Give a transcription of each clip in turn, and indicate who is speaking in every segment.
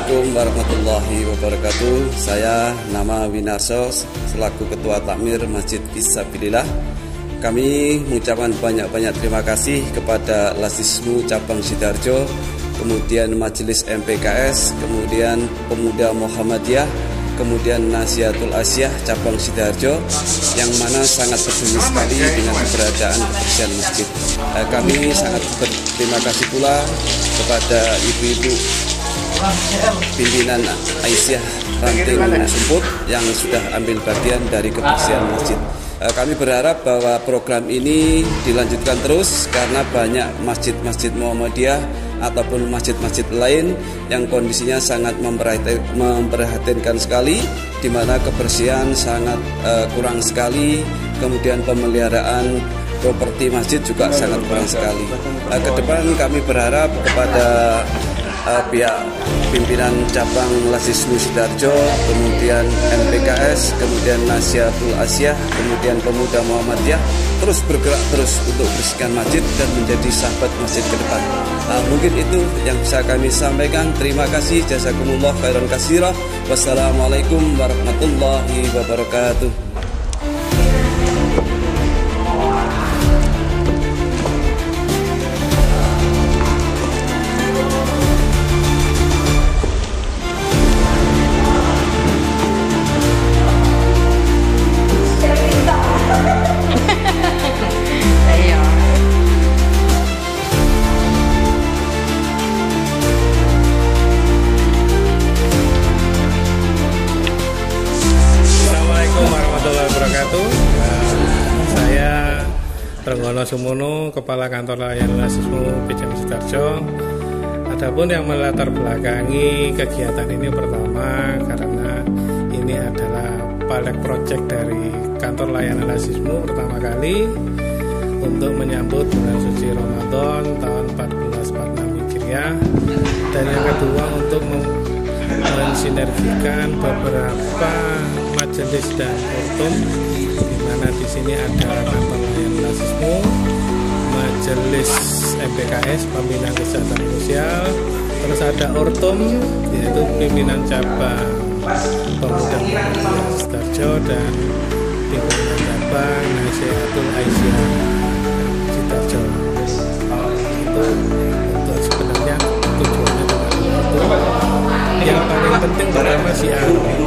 Speaker 1: Assalamualaikum warahmatullahi wabarakatuh. Saya nama Winarso selaku Ketua Takmir Masjid Fisabilillah. Kami mengucapkan banyak-banyak terima kasih kepada Lasismu Cabang Sidoarjo, kemudian Majelis MPKS, kemudian Pemuda Muhammadiyah, kemudian Nasihatul Asyah Cabang Sidoarjo, yang mana sangat peduli sekali dengan keberadaan kebersihan masjid. Kami sangat berterima kasih pula kepada ibu-ibu pimpinan Aisyah Ranting Sumput yang sudah ambil bagian dari kebersihan masjid. Kami berharap bahwa program ini dilanjutkan terus karena banyak masjid-masjid Muhammadiyah ataupun masjid-masjid lain yang kondisinya sangat memprihatinkan sekali, di mana kebersihan sangat kurang sekali, kemudian pemeliharaan properti masjid juga sangat kurang sekali. Kedepan kami berharap kepada pihak pimpinan cabang Lasismu Sidoarjo, kemudian MPKS, kemudian Nasihatul Asyah, kemudian Pemuda Muhammadiyah terus bergerak terus untuk bersihkan masjid dan menjadi sahabat masjid ke depan. Mungkin itu yang bisa kami sampaikan. Terima kasih, jazakumullah khairan katsira. Wassalamualaikum warahmatullahi wabarakatuh.
Speaker 2: Saya Renggono Sumono, Kepala Kantor Layanan Lasismu PCM Sidoarjo. Adapun yang melatar belakangi kegiatan ini, pertama karena ini adalah pilot project dari Kantor Layanan Lasismu pertama kali untuk menyambut bulan suci Ramadan tahun 1446 Hijriah, dan yang kedua untuk mensinergikan beberapa majelis dan ortum, di mana di sini ada Kantor Layanan Lasismu, Majelis MPKS Pembinaan Kesejahteraan Sosial, terus ada ortum yaitu pimpinan cabang Pemuda Muhammadiyah Sidoarjo dan pimpinan cabang Nasihatul Asyah Sidoarjo. Itu untuk sebenarnya tujuannya itu yang paling penting pertama siar dan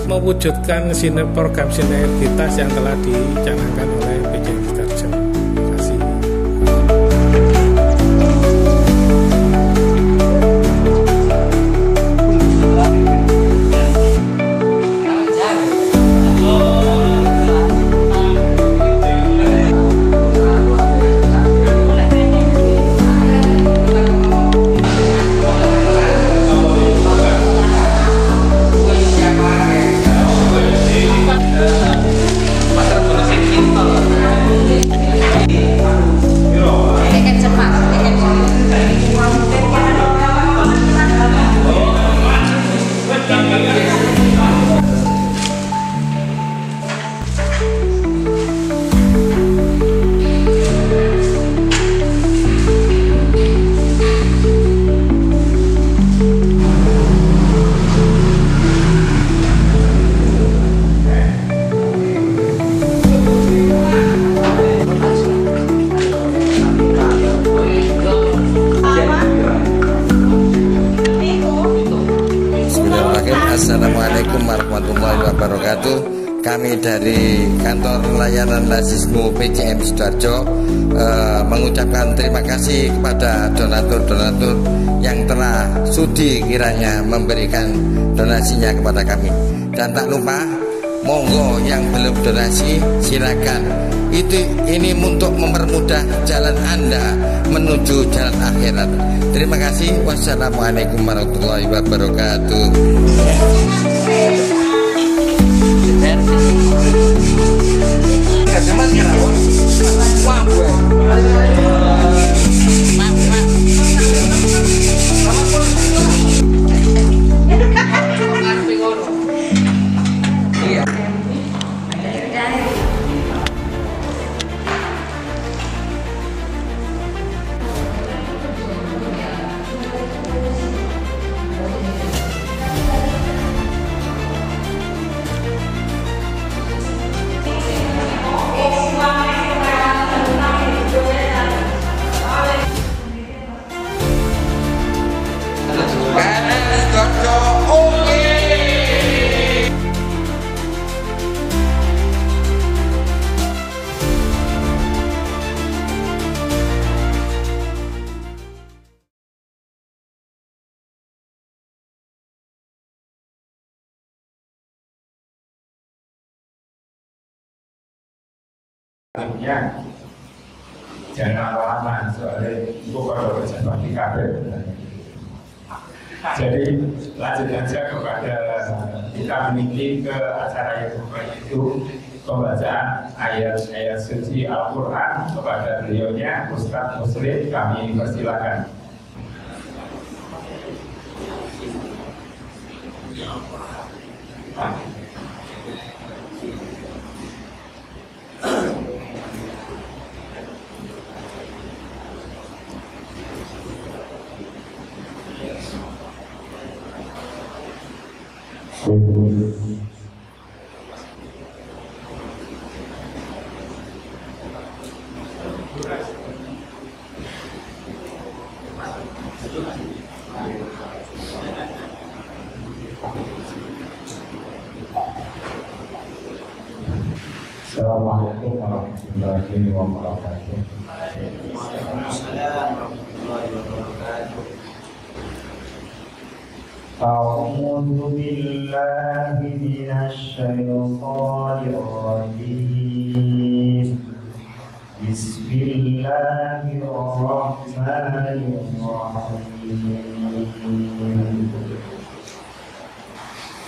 Speaker 2: mewujudkan program sinergitas yang telah dicanangkan oleh PCM Sidoarjo. Terima kasih.
Speaker 3: Assalamualaikum warahmatullahi wabarakatuh. Kami dari Kantor Layanan Lasismu PCM Sidoarjo mengucapkan terima kasih kepada donatur-donatur yang telah sudi kiranya memberikan donasinya kepada kami. Dan tak lupa, monggo yang belum donasi silakan. Ini untuk mempermudah jalan Anda menuju jalan akhirat. Terima kasih. Wassalamualaikum warahmatullahi wabarakatuh.
Speaker 4: Akhirnya jangan lama-lama soalnya itu kalau berjabak di kabel. Jadi lanjut aja kepada kita menikmati ke acara yang itu pembacaan ayat-ayat suci Al-Quran kepada beliaunya Ustadz Muslim, kami persilakan. Assalamualaikum warahmatullahi wabarakatuh. A'udzu billahi minasy syaithanir rajim. Bismillahirrahmanirrahim.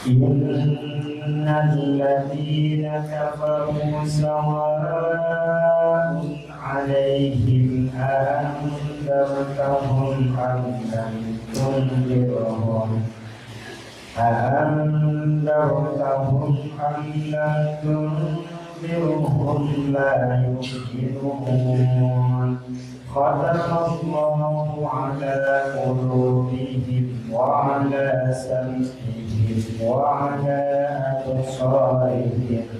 Speaker 4: Innal ladzina kafaru sawa'un 'alaihim anzartahum am lam tunzirhum la yu'minun. Khatamallahu 'ala qulubihim wa 'ala sam'ihim wa 'ala absarihim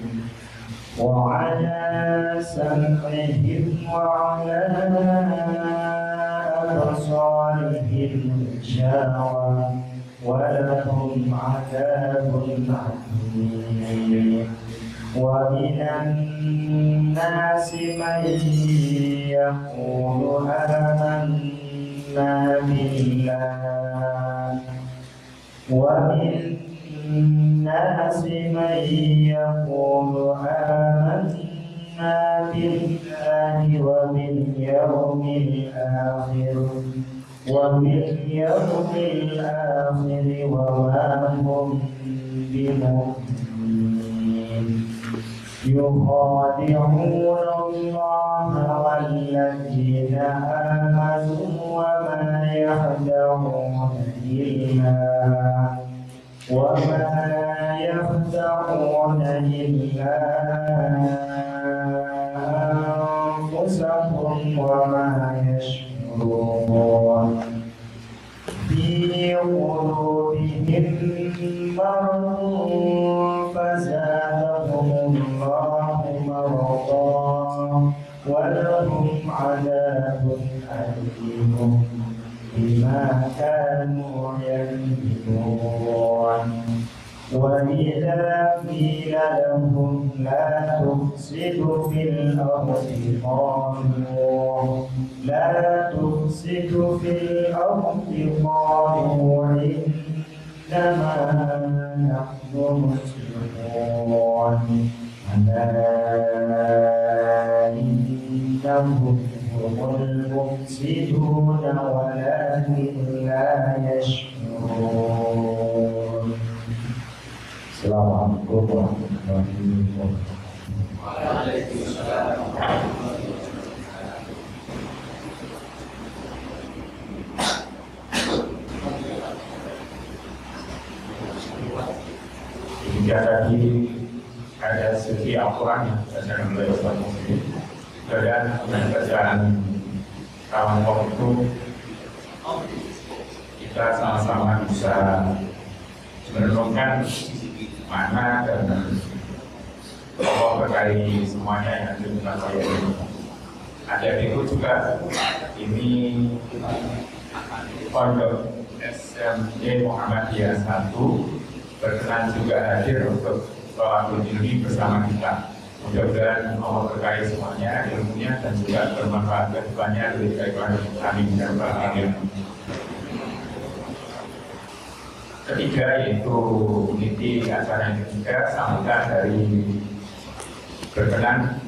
Speaker 4: ghishawa wa lahum 'adzabun 'adzim. Wa minan nasi man yaqulu amanna billah wa minan nasi man yaqulu amanna billahi wa bil yawmil akhir wa ma hum bimu'minin. يخادعون الله والذين آمنوا وما يخدعون إلا أنفسهم وما يشعرون. في قلوبهم مرض فزادهم الله مرضا ولهم عذاب أليم بما كانوا يكذبون. وإذا قيل لهم لا تفسدوا في الأرض قالوا إنما نحن مسلمون. ألا إنهم هم المفسدون ولكن لا يشعرون. Assalamualaikum warahmatullahi wabarakatuh. Waalaikumsalam. Hingga tadi ada segi Al-Quran yang bacaan oleh Ustaz Muslim dan bacaan kawan itu kita sama-sama bisa merenungkan mana dan Allah berkait semuanya yang ada di saya ini. Ada itu juga ini Pondok SMJ Muhammadiyah 1 berkenan juga hadir untuk sholatul ini bersama kita. Mudah-mudahan Allah berkait semuanya ilmunya dan juga bermanfaat ke depannya lebih baik lagi. Amin ya rabbal alamin. Ketiga yaitu inti acara yang ketiga sambutan dari berkenan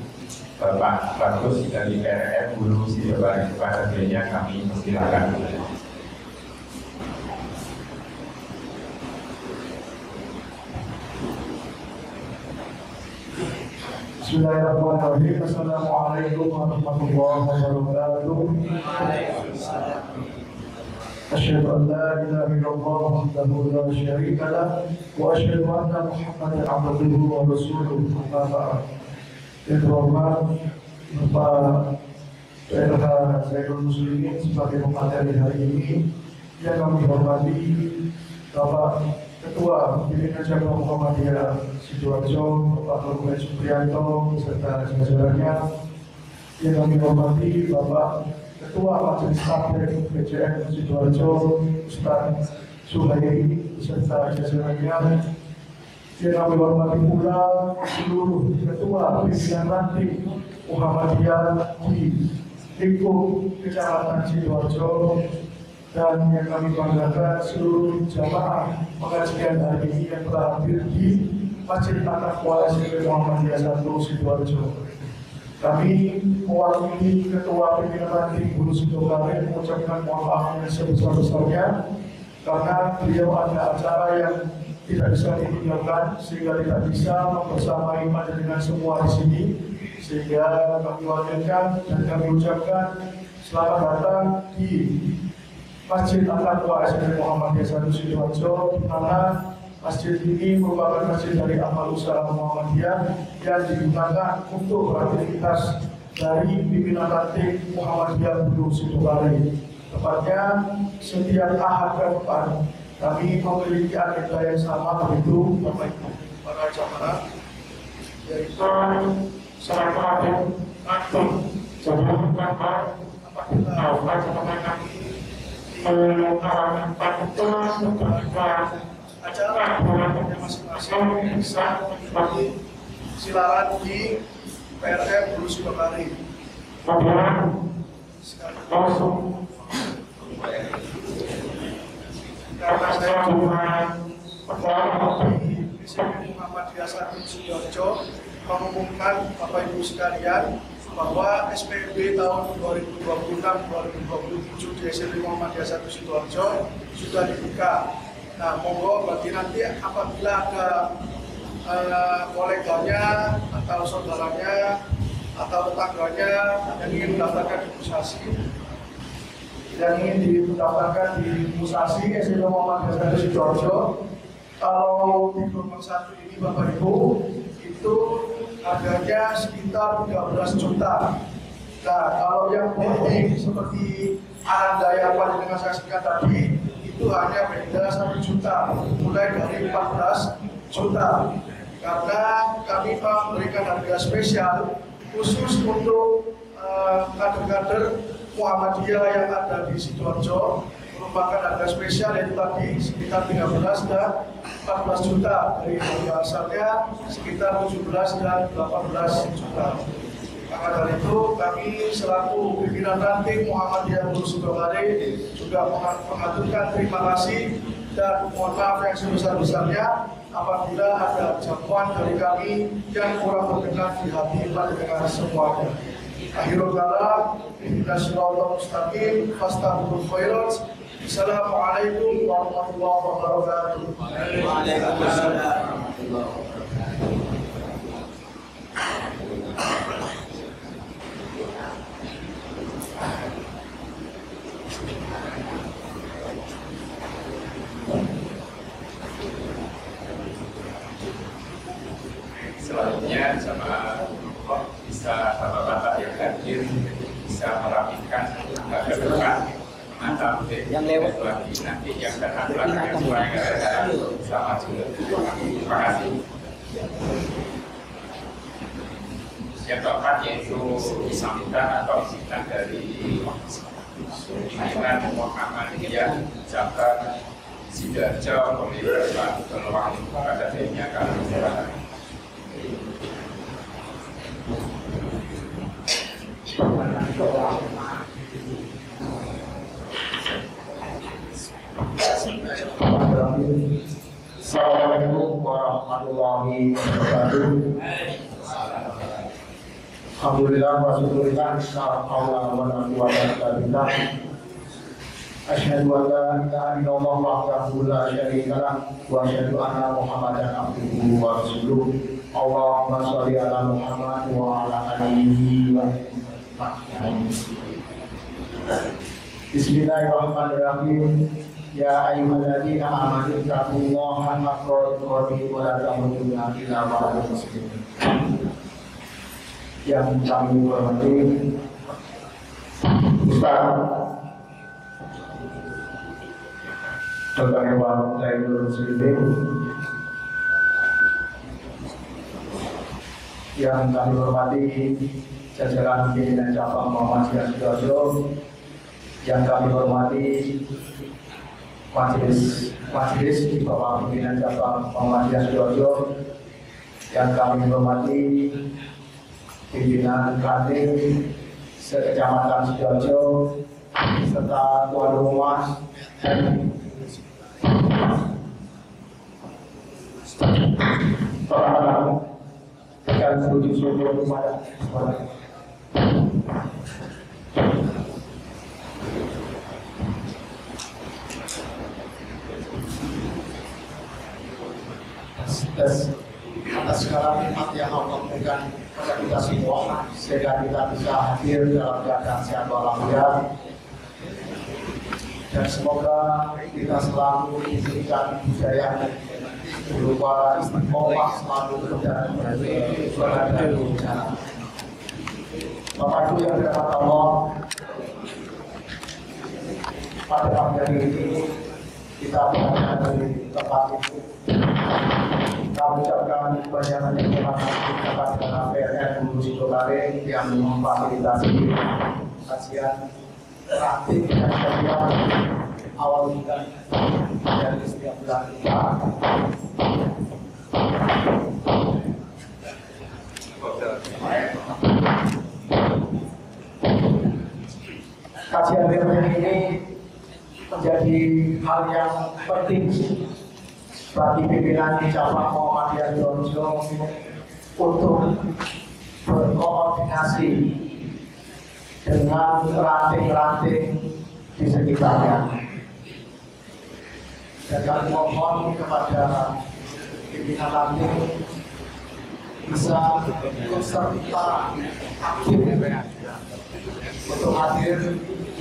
Speaker 4: Bapak Bagus dari PRF Guru Sidoarjo kami persilakan.
Speaker 5: Bismillahirrahmanirrahim. Assalamualaikum warahmatullahi wabarakatuh. Asyhadu an la ilaha illallah wahdahu la syarika lah wa asyhadu anna Muhammadan abduhu wa rasuluhu. Amma ba'd. Yang terhormat Bapak PLH Zainul Muslimin sebagai pemateri hari ini, yang kami hormati Bapak Ketua Pimpinan Cabang Muhammadiyah Sidoarjo, Bapak Lukman Supriyanto serta jajarannya, yang kami hormati Bapak Ketua Majelis Taklim PCM Sidoarjo, Ustaz Suhairi serta jajarannya, yang kami hormati pula seluruh Ketua Pimpinan Ranting Muhammadiyah di lingkup Kecamatan Sidoarjo, dan yang kami banggakan seluruh jamaah pengajian hari ini yang telah hadir di Masjid At-Taqwa SMP Muhammadiyah 1 Sidoarjo. Kami mewakili Ketua Pimpinan Ranting Guru Sidoarjo mengucapkan mohon maaf yang sebesar-besarnya karena beliau ada acara yang tidak bisa ditinggalkan sehingga tidak bisa membersamai dengan semua di sini, sehingga kami wakilkan dan kami ucapkan selamat datang di Masjid At-Taqwa SMP Muhammadiyah 1 Sidoarjo, di mana masjid ini merupakan masjid dari amal usaha Muhammadiyah yang digunakan untuk beraktivitas dari pimpinan ranting Muhammadiyah Guru Sidoarjo. Tepatnya setiap Ahad ke depan kami memiliki agenda yang sama, yaitu Bapak Ibu para jamaah, yaitu salat aktif sebelum kantor acara masing-masing bisa silakan di PRF Guru Sidoarjo. Karena saya di Muhammadiyah 1 Sidoarjo mengumumkan Bapak Ibu sekalian bahwa SPB tahun 2026-2027 di SMP Muhammadiyah 1 Sidoarjo sudah dibuka. Nah, monggo bagi nanti apabila ada koleganya atau saudaranya atau tetangganya yang ingin mendaftarkan di Musasi, yang ingin didaftarkan di Musasi SMP Muhammadiyah 1 Sidoarjo, kalau di gelombang 1 ini Bapak Ibu itu harganya sekitar 13 juta. Nah, kalau yang penting seperti Anda yang dengan saksikan tadi itu hanya beda 1 juta, mulai dari 14 juta. Karena kami memberikan harga spesial khusus untuk kader-kader Muhammadiyah yang ada di Sidoarjo, merupakan harga spesial yaitu tadi sekitar 13 dan 14 juta, dari harga asalnya sekitar 17 dan 18 juta. Maka dari itu kami selaku pimpinan ranting Muhammadiyah Guru Sidoarjo juga mengaturkan terima kasih dan mohon maaf yang sebesar-besarnya apabila ada jamuan dari kami yang kurang berkenan di hati dengan semuanya. Akhirul kalam, ihdinas siratal mustaqim, fastabiqul khairat. Assalamualaikum warahmatullahi wabarakatuh. Waalaikumsalam.
Speaker 4: Selanjutnya jamaah bisa bapak-bapak yang hadir bisa merapikan ke depan atau yang lewat lagi nanti yang datang belakangnya supaya sama juga. Terima kasih. Yang keempat yaitu sambutan atau sambutan dari pimpinan Muhammadiyah Cabang Sidoarjo pemilik Pak Peluang pada dirinya kami silakan.
Speaker 5: Assalamualaikum warahmatullahi wabarakatuh. Alhamdulillah wa syukurillah la haula wa la quwwata illa billah. Asyhadu an la ilaha illallah wahdahu la syarika lah wa asyhadu anna Muhammadan abduhu wa rasuluh. Allahumma shalli ala Muhammad wa ala alihi wa sahbihi. Bismillahirrahmanirrahim. Ya ayyuhalladzina amanu taqullaha haqqa tuqatih wa la tamutunna illa wa antum muslimun. Yang kami hormati Ustaz Dr. Hewan Zainul Muslimin, yang kami hormati jajaran pimpinan cabang Muhammadiyah Sidoarjo, yang kami hormati majelis di bawah pimpinan cabang Muhammadiyah Sidoarjo, yang kami hormati pimpinan kantin sekecamatan Sidoarjo serta tuan rumah dan para dan sujud syukur kepada Allah. Atas segala nikmat yang Allah berikan pada kita semua, sehingga kita bisa hadir dalam keadaan sehat walafiat, dan semoga kita selalu diberikan budaya berupa istiqomah selalu berada di jalan. Bapak Ibu yang dirahmati Allah, pada pagi hari ini kita berada di tempat itu. Kita mengucapkan banyak terima kasih kepada PRN Guru Sidolare yang memfasilitasi kajian praktik dan kajian awal bulan dari setiap bulan kita. Kajian BPN ini menjadi hal yang penting bagi pimpinan cabang Muhammadiyah Sidoarjo untuk berkoordinasi dengan ranting-ranting di sekitarnya. Dan kami mohon kepada pimpinan ranting bisa ikut serta aktif untuk hadir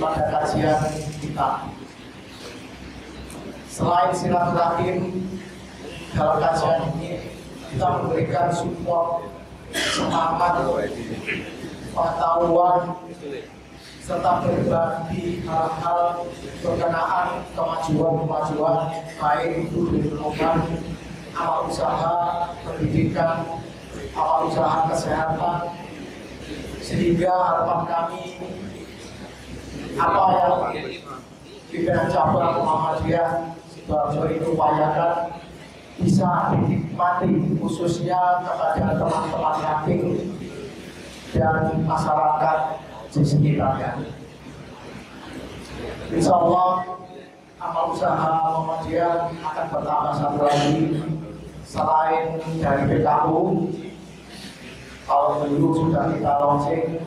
Speaker 5: pada kajian kita. Selain silaturahim, dalam kajian ini kita memberikan support, semangat, pengetahuan, serta berbagi hal-hal berkenaan kemajuan-kemajuan baik itu di lingkungan amal usaha, pendidikan, amal usaha kesehatan, sehingga harapan kami apa yang pimpinan cabang Muhammadiyah Sidoarjo itu upayakan bisa dinikmati khususnya kepada teman-teman ranting dan masyarakat di sekitarnya. Insya Allah amal usaha Muhammadiyah akan bertambah satu lagi selain dari PKU. Tahun dulu sudah kita launching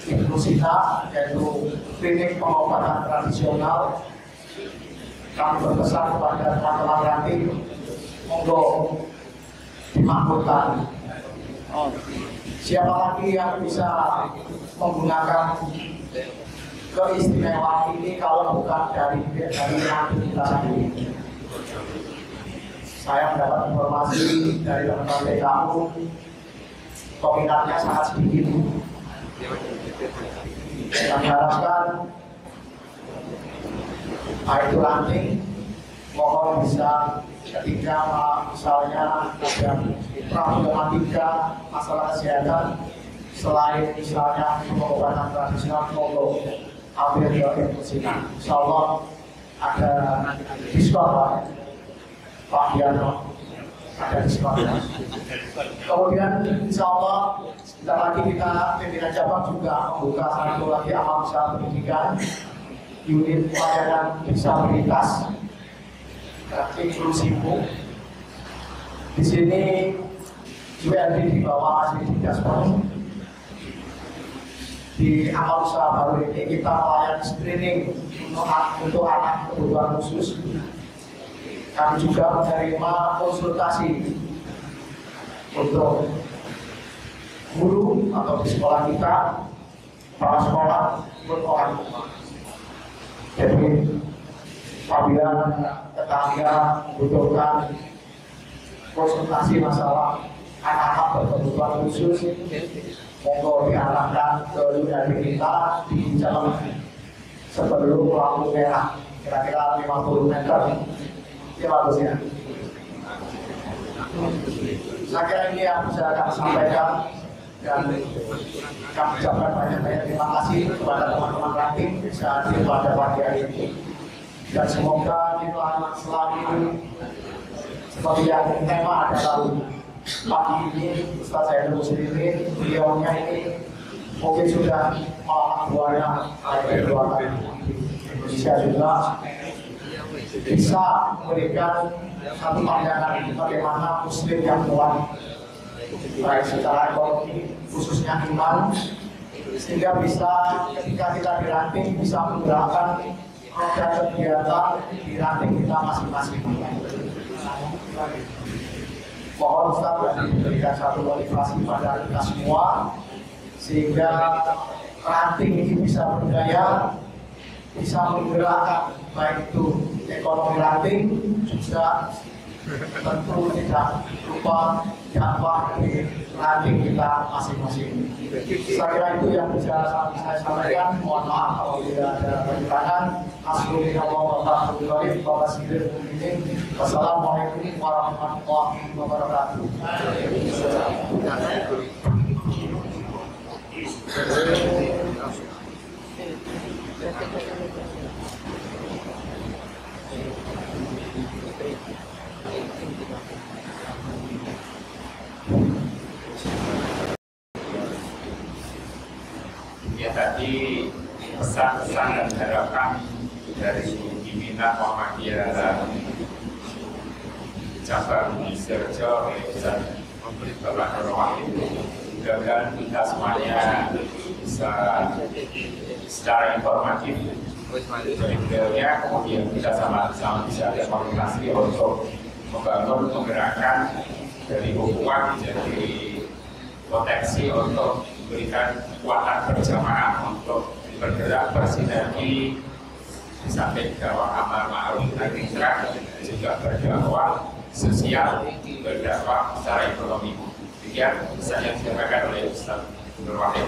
Speaker 5: inklusita, yaitu klinik pengobatan tradisional. Kami berpesan kepada teman-teman ranting untuk dimakmurkan. Siapa lagi yang bisa menggunakan keistimewaan ini kalau bukan dari ranting kita sendiri? Saya mendapat informasi dari teman-teman PKU, peminatnya sangat sedikit. Kami harapkan itu ranting mohon bisa ketika misalnya ada problematika masalah kesehatan, selain misalnya pengobatan tradisional untuk ambil ke inklusina. Insya Allah ada diskon Pak Diano, ada diskon. Kemudian insya Allah sebentar lagi kita pimpinan cabang juga membuka satu lagi amal usaha pendidikan, unit pelayanan disabilitas inklusifmu. Di sini UND di bawah masih Didaspor di amal usaha baru ini kita melayani screening untuk anak kebutuhan khusus. Kami juga menerima konsultasi untuk guru atau di sekolah kita, para sekolah, orang tua. Jadi apabila tetangga membutuhkan konsultasi masalah anak-anak berkebutuhan khusus, monggo diarahkan ke unit kita di jalan sebelum lampu merah, kira-kira 50 meter. Ya bagus ya. Saya kira ini yang bisa kami sampaikan, dan kami ucapkan banyak-banyak terima kasih kepada teman-teman ranting bisa hadir pada pagi hari ini, dan semoga di setelah ini seperti yang tema adalah pagi ini Ustaz Zainul Muslimin, beliaunya ini mungkin sudah malah buahnya ada dua kali Indonesia juga bisa memberikan satu pandangan bagaimana Muslim yang kuat, baik secara ekonomi khususnya iman, sehingga bisa ketika kita diranting bisa menggerakkan roda kegiatan di ranting kita masing-masing. Mohon Ustaz memberikan satu motivasi pada kita semua sehingga ranting ini bisa berdaya, bisa menggerakkan baik itu ekonomi ranting, juga tentu tidak lupa dakwah di ranting kita masing-masing. Saya kira itu yang bisa saya sampaikan. Mohon maaf apabila ada kekurangan. Wassalamualaikum warahmatullahi wabarakatuh.
Speaker 4: Ya, tadi pesan-pesan dan harapan dari pimpinan Muhammadiyah cabang Sidoarjo Ustaz Bapak Nur Wahid. Mudah-mudahan kita semuanya bisa secara informatif dari beliaunya, kemudian kita sama-sama bisa ada komunikasi untuk membangun menggerakkan dari hubungan menjadi potensi untuk memberikan kekuatan berjamaah untuk bergerak bersinergi di samping dakwah amal ma'ruf nahi munkar, juga berdakwah sosial, berdakwah secara ekonomi. Demikian pesan yang disampaikan oleh Ustaz Nur Wahid.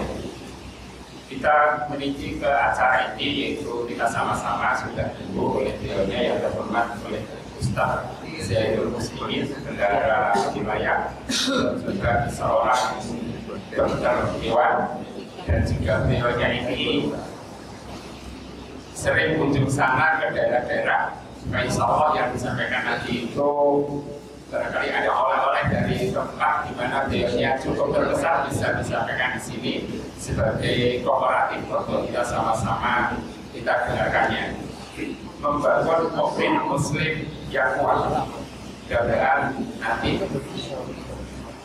Speaker 4: Kita menuju ke acara ini, yaitu kita sama-sama sudah ditunggu oleh beliaunya yang terhormat oleh Ustaz Zainul Muslimin, bendahara wilayah, dan juga seorang dokter hewan, dan juga beliaunya ini sering kunjung sana ke daerah-daerah. Insya Allah yang disampaikan nanti itu barangkali ada oleh-oleh dari tempat di mana beliaunya cukup terbesar bisa disampaikan di sini sebagai kooperatif untuk kita sama-sama kita dengarkannya. Membangun opini Muslim yang kuat. Mudah-mudahan nanti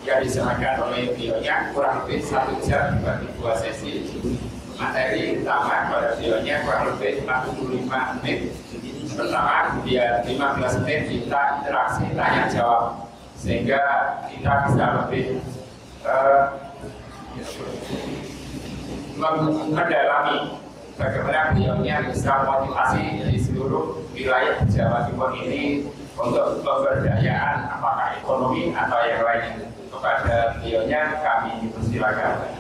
Speaker 4: yang disampaikan oleh beliaunya kurang lebih 1 jam dibagi 2 sesi. Materi utama pada beliaunya kurang lebih 45 menit. Pertama, kemudian 15 menit kita interaksi tanya jawab sehingga kita bisa lebih mendalami bagaimana beliaunya bisa motivasi di seluruh wilayah Jawa Timur ini untuk pemberdayaan apakah ekonomi atau yang lainnya. Kepada beliaunya kami persilakan.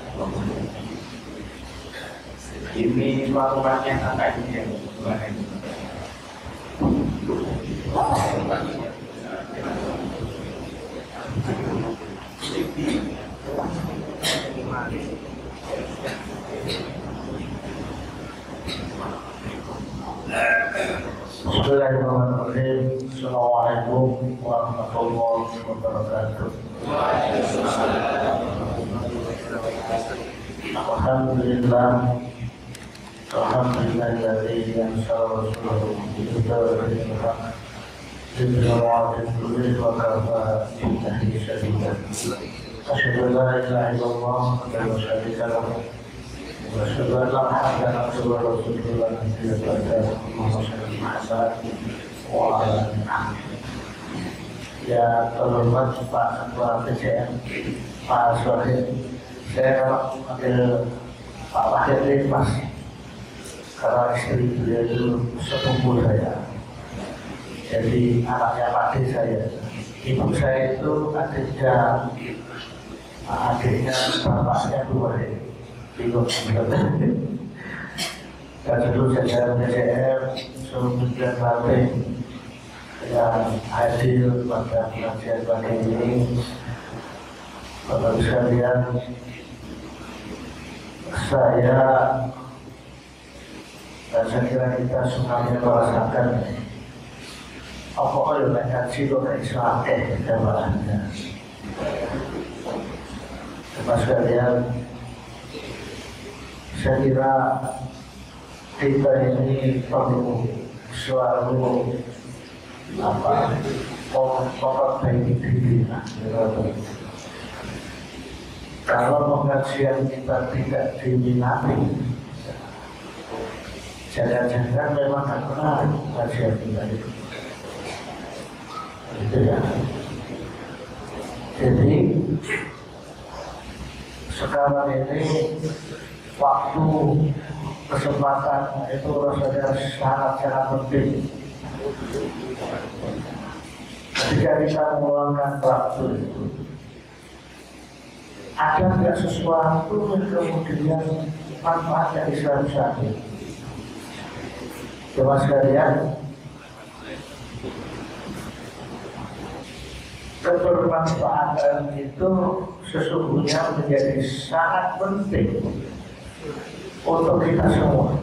Speaker 4: Ini maklumatnya sampai ini yang gimana ini.
Speaker 5: Bismillahirrahmanirrahim. Assalamualaikum warahmatullahi wabarakatuh. Alhamdulillah. Alhamdulillahilladzi anzala rasulahu bil-huda wa kafa bihi shahidan. Asyhadu an la ilaha illallah wa la syarika lahu Ya terhormat Pak Ketua PCM Pak Sohid, saya kalau panggil Pak Wahid ini Mas, karena istri beliau itu sepupu saya, jadi anaknya Pak D saya. Ibu saya itu adiknya bapaknya Bu Wahid. Bingung dan dulu jajaran PCM kemudian Bapak yang hadir pada pengajian pagi ini. Bapak sekalian, saya kira kita semuanya merasakan apa yang ngaji kok Islam jamaahnya. Bapak sekalian, saya kira kita ini perlu selalu memperbaiki diri. Kalau pengajian kita tidak diminati, jangan-jangan memang tak benar pengajian kita itu. Gitu ya. Jadi sekarang ini waktu kesempatan itu rasanya sangat-sangat penting. Ketika kita meluangkan waktu itu, ada nggak sesuatu yang kemudian manfaatnya Islam saja? Coba sekalian, kebermanfaatan itu sesungguhnya menjadi sangat penting untuk kita semua.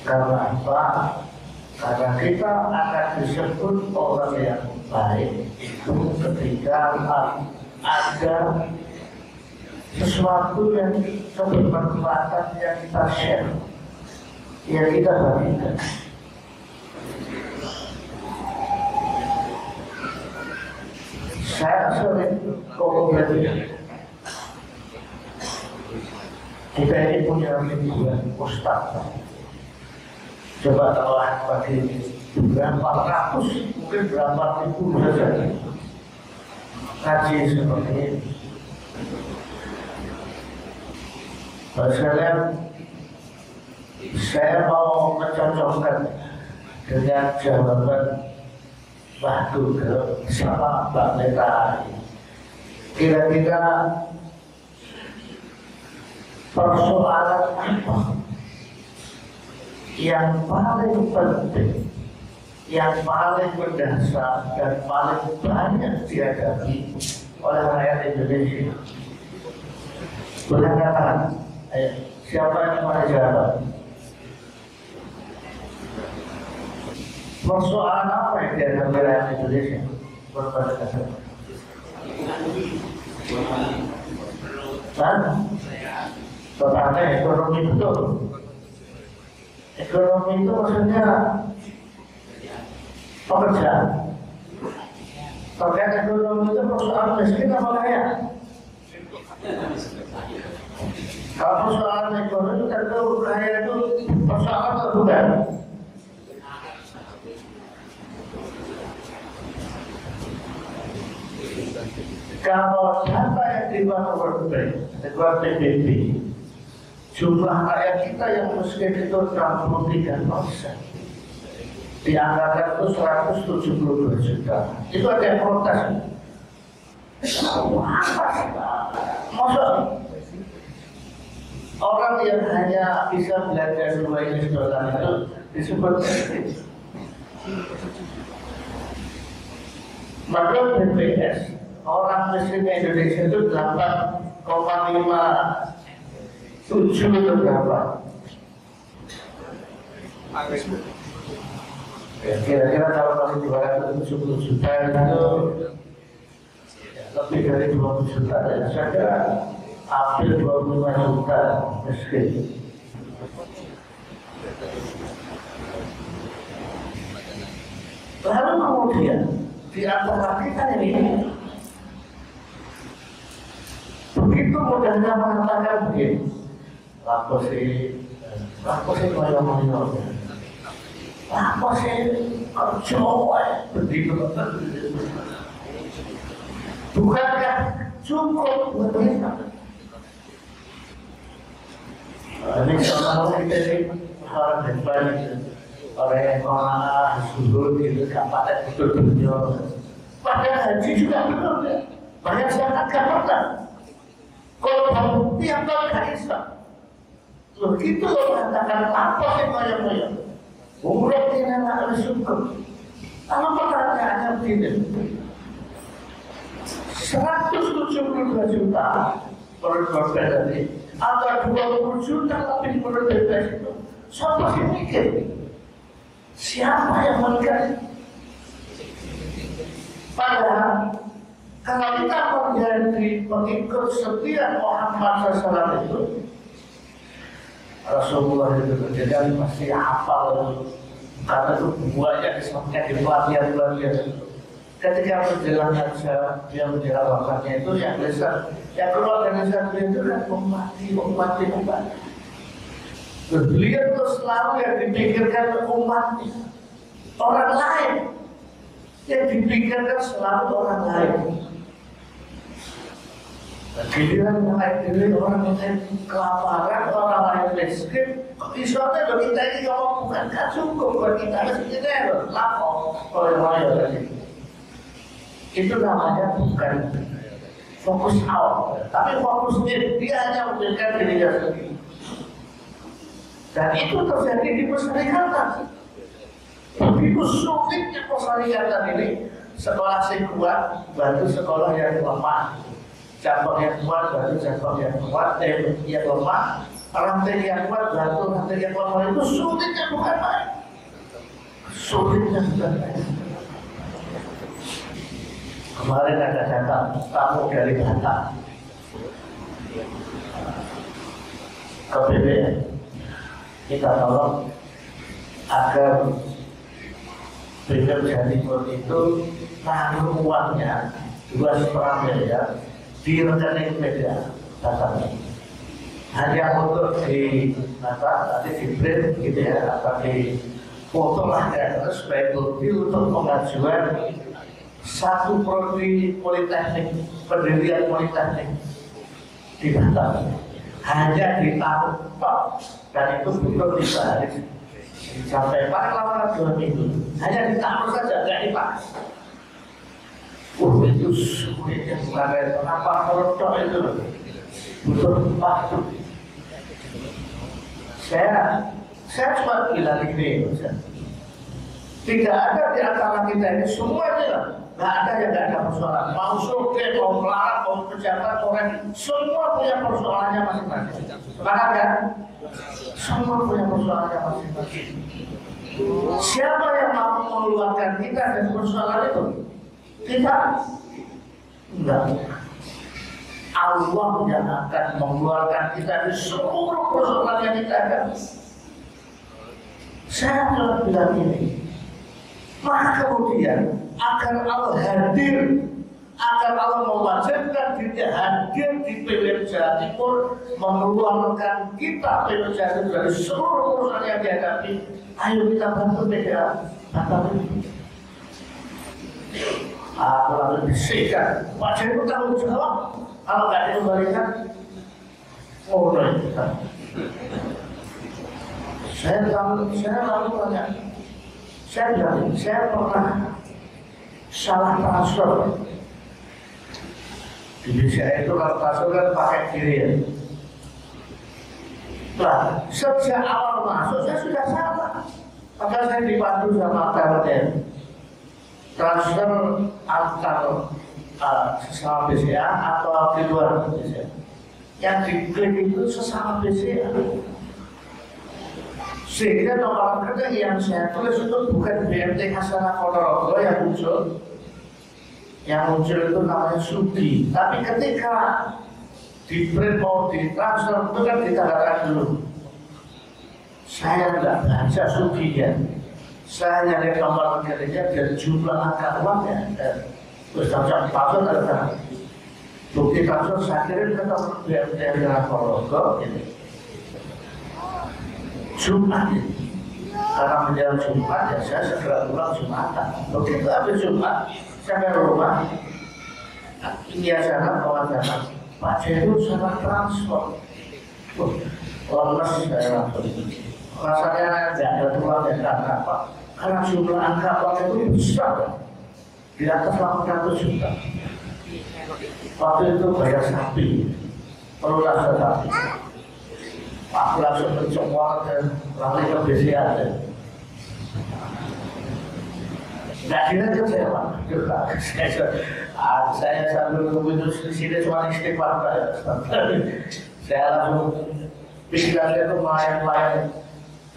Speaker 5: Karena apa? Karena kita akan disebut orang yang baik itu ketika ada sesuatu yang kebermanfaatan yang kita share, yang kita bagikan. Saya sering komunikasi. Kita ini punya ribuan ustaz. Coba telah bagi berapa ratus, mungkin berapa ribu saja ngaji seperti ini. Sekalian, saya mau mencocokkan dengan jawaban Mbah Tugel sama Mbak Neta. Kira-kira persoalan apa yang paling penting, yang paling mendasar dan paling banyak dihadapi oleh rakyat Indonesia? Boleh katakan, siapa yang mau jawab? Persoalan apa yang dihadapi rakyat Indonesia? Berapa dasar? Pertama, ekonomi betul. Ekonomi itu maksudnya pekerjaan. Terkait ekonomi itu persoalan miskin apa kaya? Kalau persoalan ekonomi tentu kaya itu persoalan atau bukan? Kalau data yang dibuat World Bank, PBB, jumlah rakyat kita yang miskin itu 63%. Dianggarkan itu 172 juta. Itu ada yang protes. Masa orang yang hanya bisa belajar $2 itu disebut miskin? Maka BPS, orang miskin Indonesia itu 8,57 itu berapa? Kira-kira kalau kali 270 juta itu lebih dari 20 juta ya. Saya kira hampir 25 juta miskin. Lalu kemudian di antara kita ini begitu mudahnya mengatakan begini, laposi moyo-moyo, laposi kerja, begitu. Bukankah cukup buat kita? Ini kalau kita ini orang hebat, orang yang kemana suruh gitu, gak pada betul-betul. Pada haji juga betul ya. Banyak zakat gak pernah. Kalau terbukti yang gak bisa. Begitu lo mengatakan apa sih moyo-moyo? Umroh ini anak syukur. Kalau pertanyaannya begini, 172 juta menurut Bapak tadi, atau 20 juta lebih menurut BPS itu, siapa sih mikir? Siapa yang mikir? Padahal kalau kita menjadi pengikut setia Muhammad SAW itu, Rasulullah itu jadi pasti hafal itu, karena itu banyak disebutkan di pelatihan-pelatihan itu. Ketika perjalanan dia menjelang wafatnya itu yang keluar dari satu itu kan umat. Beliau itu selalu yang dipikirkan umatnya, orang lain. Yang dipikirkan selalu orang lain. Giliran mulai dari orang lain kelaparan, orang lain miskin, isonya bagi kita ini kalau bukan cukup bagi kita kita harus lapor orang lain. Itu namanya bukan fokus awal, tapi fokus dia hanya memberikan dirinya sendiri. Dan itu terjadi di persyarikatan. Begitu sulitnya persyarikatan ini, sekolah yang kuat bantu sekolah yang lemah, cabang yang kuat bantu cabang yang kuat, yang lemah, rantai yang kuat bantu rantai yang lemah. Itu sulitnya bukan main. Sulitnya bukan main. Kemarin ada datang tamu dari Batam ke BBM. Kita tolong agar BBM Jawa Timur itu taruh uangnya 2,5 miliar di rekening media Batam. Hanya untuk di nanti di print gitu ya, atau di foto lah ya, supaya untuk pengajuan satu prodi politeknik, pendirian politeknik di Batam hanya ditaruh tok, dan itu betul dibalik sampai paling lama 2 minggu hanya ditaruh saja, nggak dipakai. Itu sulitnya sebagai kenapa produk itu butuh waktu. Saya cuma bilang ini, tidak ada di antara kita ini semuanya. Nggak ada yang nggak ada persoalan. Mau survei, mau melarang, mau pejabat, orang semua punya persoalannya masing-masing. Sepakat kan? Semua punya persoalannya masing-masing. Siapa yang mau mengeluarkan kita dari persoalan itu? Kita enggak. Allah yang akan mengeluarkan kita dari seluruh persoalan yang kita ada. Saya telah bilang ini. Maka kemudian agar Allah hadir, agar Allah mewajibkan dirinya hadir di PWM Jawa Timur, mengeluarkan kita PWM Jawa Timur dari seluruh urusan yang dihadapi. Ayo kita bantu PWM Batam ini. Aku lalu bisikan, wajah itu tanggung jawab. Kalau nggak dikembalikan, oh no kita. Saya lalu tanya. Saya pernah salah transfer. Di BCA itu kalau transfer kan pakai kiri ya. Nah, sejak awal masuk saya sudah salah. Maka saya dibantu sama PLN. Transfer antar sesama BCA atau di luar BCA. Yang diklik itu sesama BCA. Sehingga nomor kerja yang saya tulis itu bukan BMT Hasanah Ponorogo yang muncul. Yang muncul itu namanya Sugi. Tapi ketika di print mau ditransfer itu kan ditandakan dulu. Saya tidak baca Sugi ya. Saya nyari nomor kerja dan jumlah angka uangnya. Terus sampai password ada bukti kasus saya kirim ke teman-teman Ponorogo ini Jumat ini. Karena menjelang Jumat ya saya segera pulang Jumatan. Begitu habis Jumat saya ke rumah, biasanya mengatakan Pak Jeru sangat transport. Lemes saya langsung. Rasanya tidak ada tulang dan apa. Karena jumlah angka uang itu besar, di atas 800 juta. Waktu itu bayar sapi, perlu rasa sapi. Aku langsung mencongwar dan lari ke BCA. Nggak kira kecewa juga. Saya sambil nunggu di sini cuma istighfar saja. Saya langsung pikiran saya itu main-main.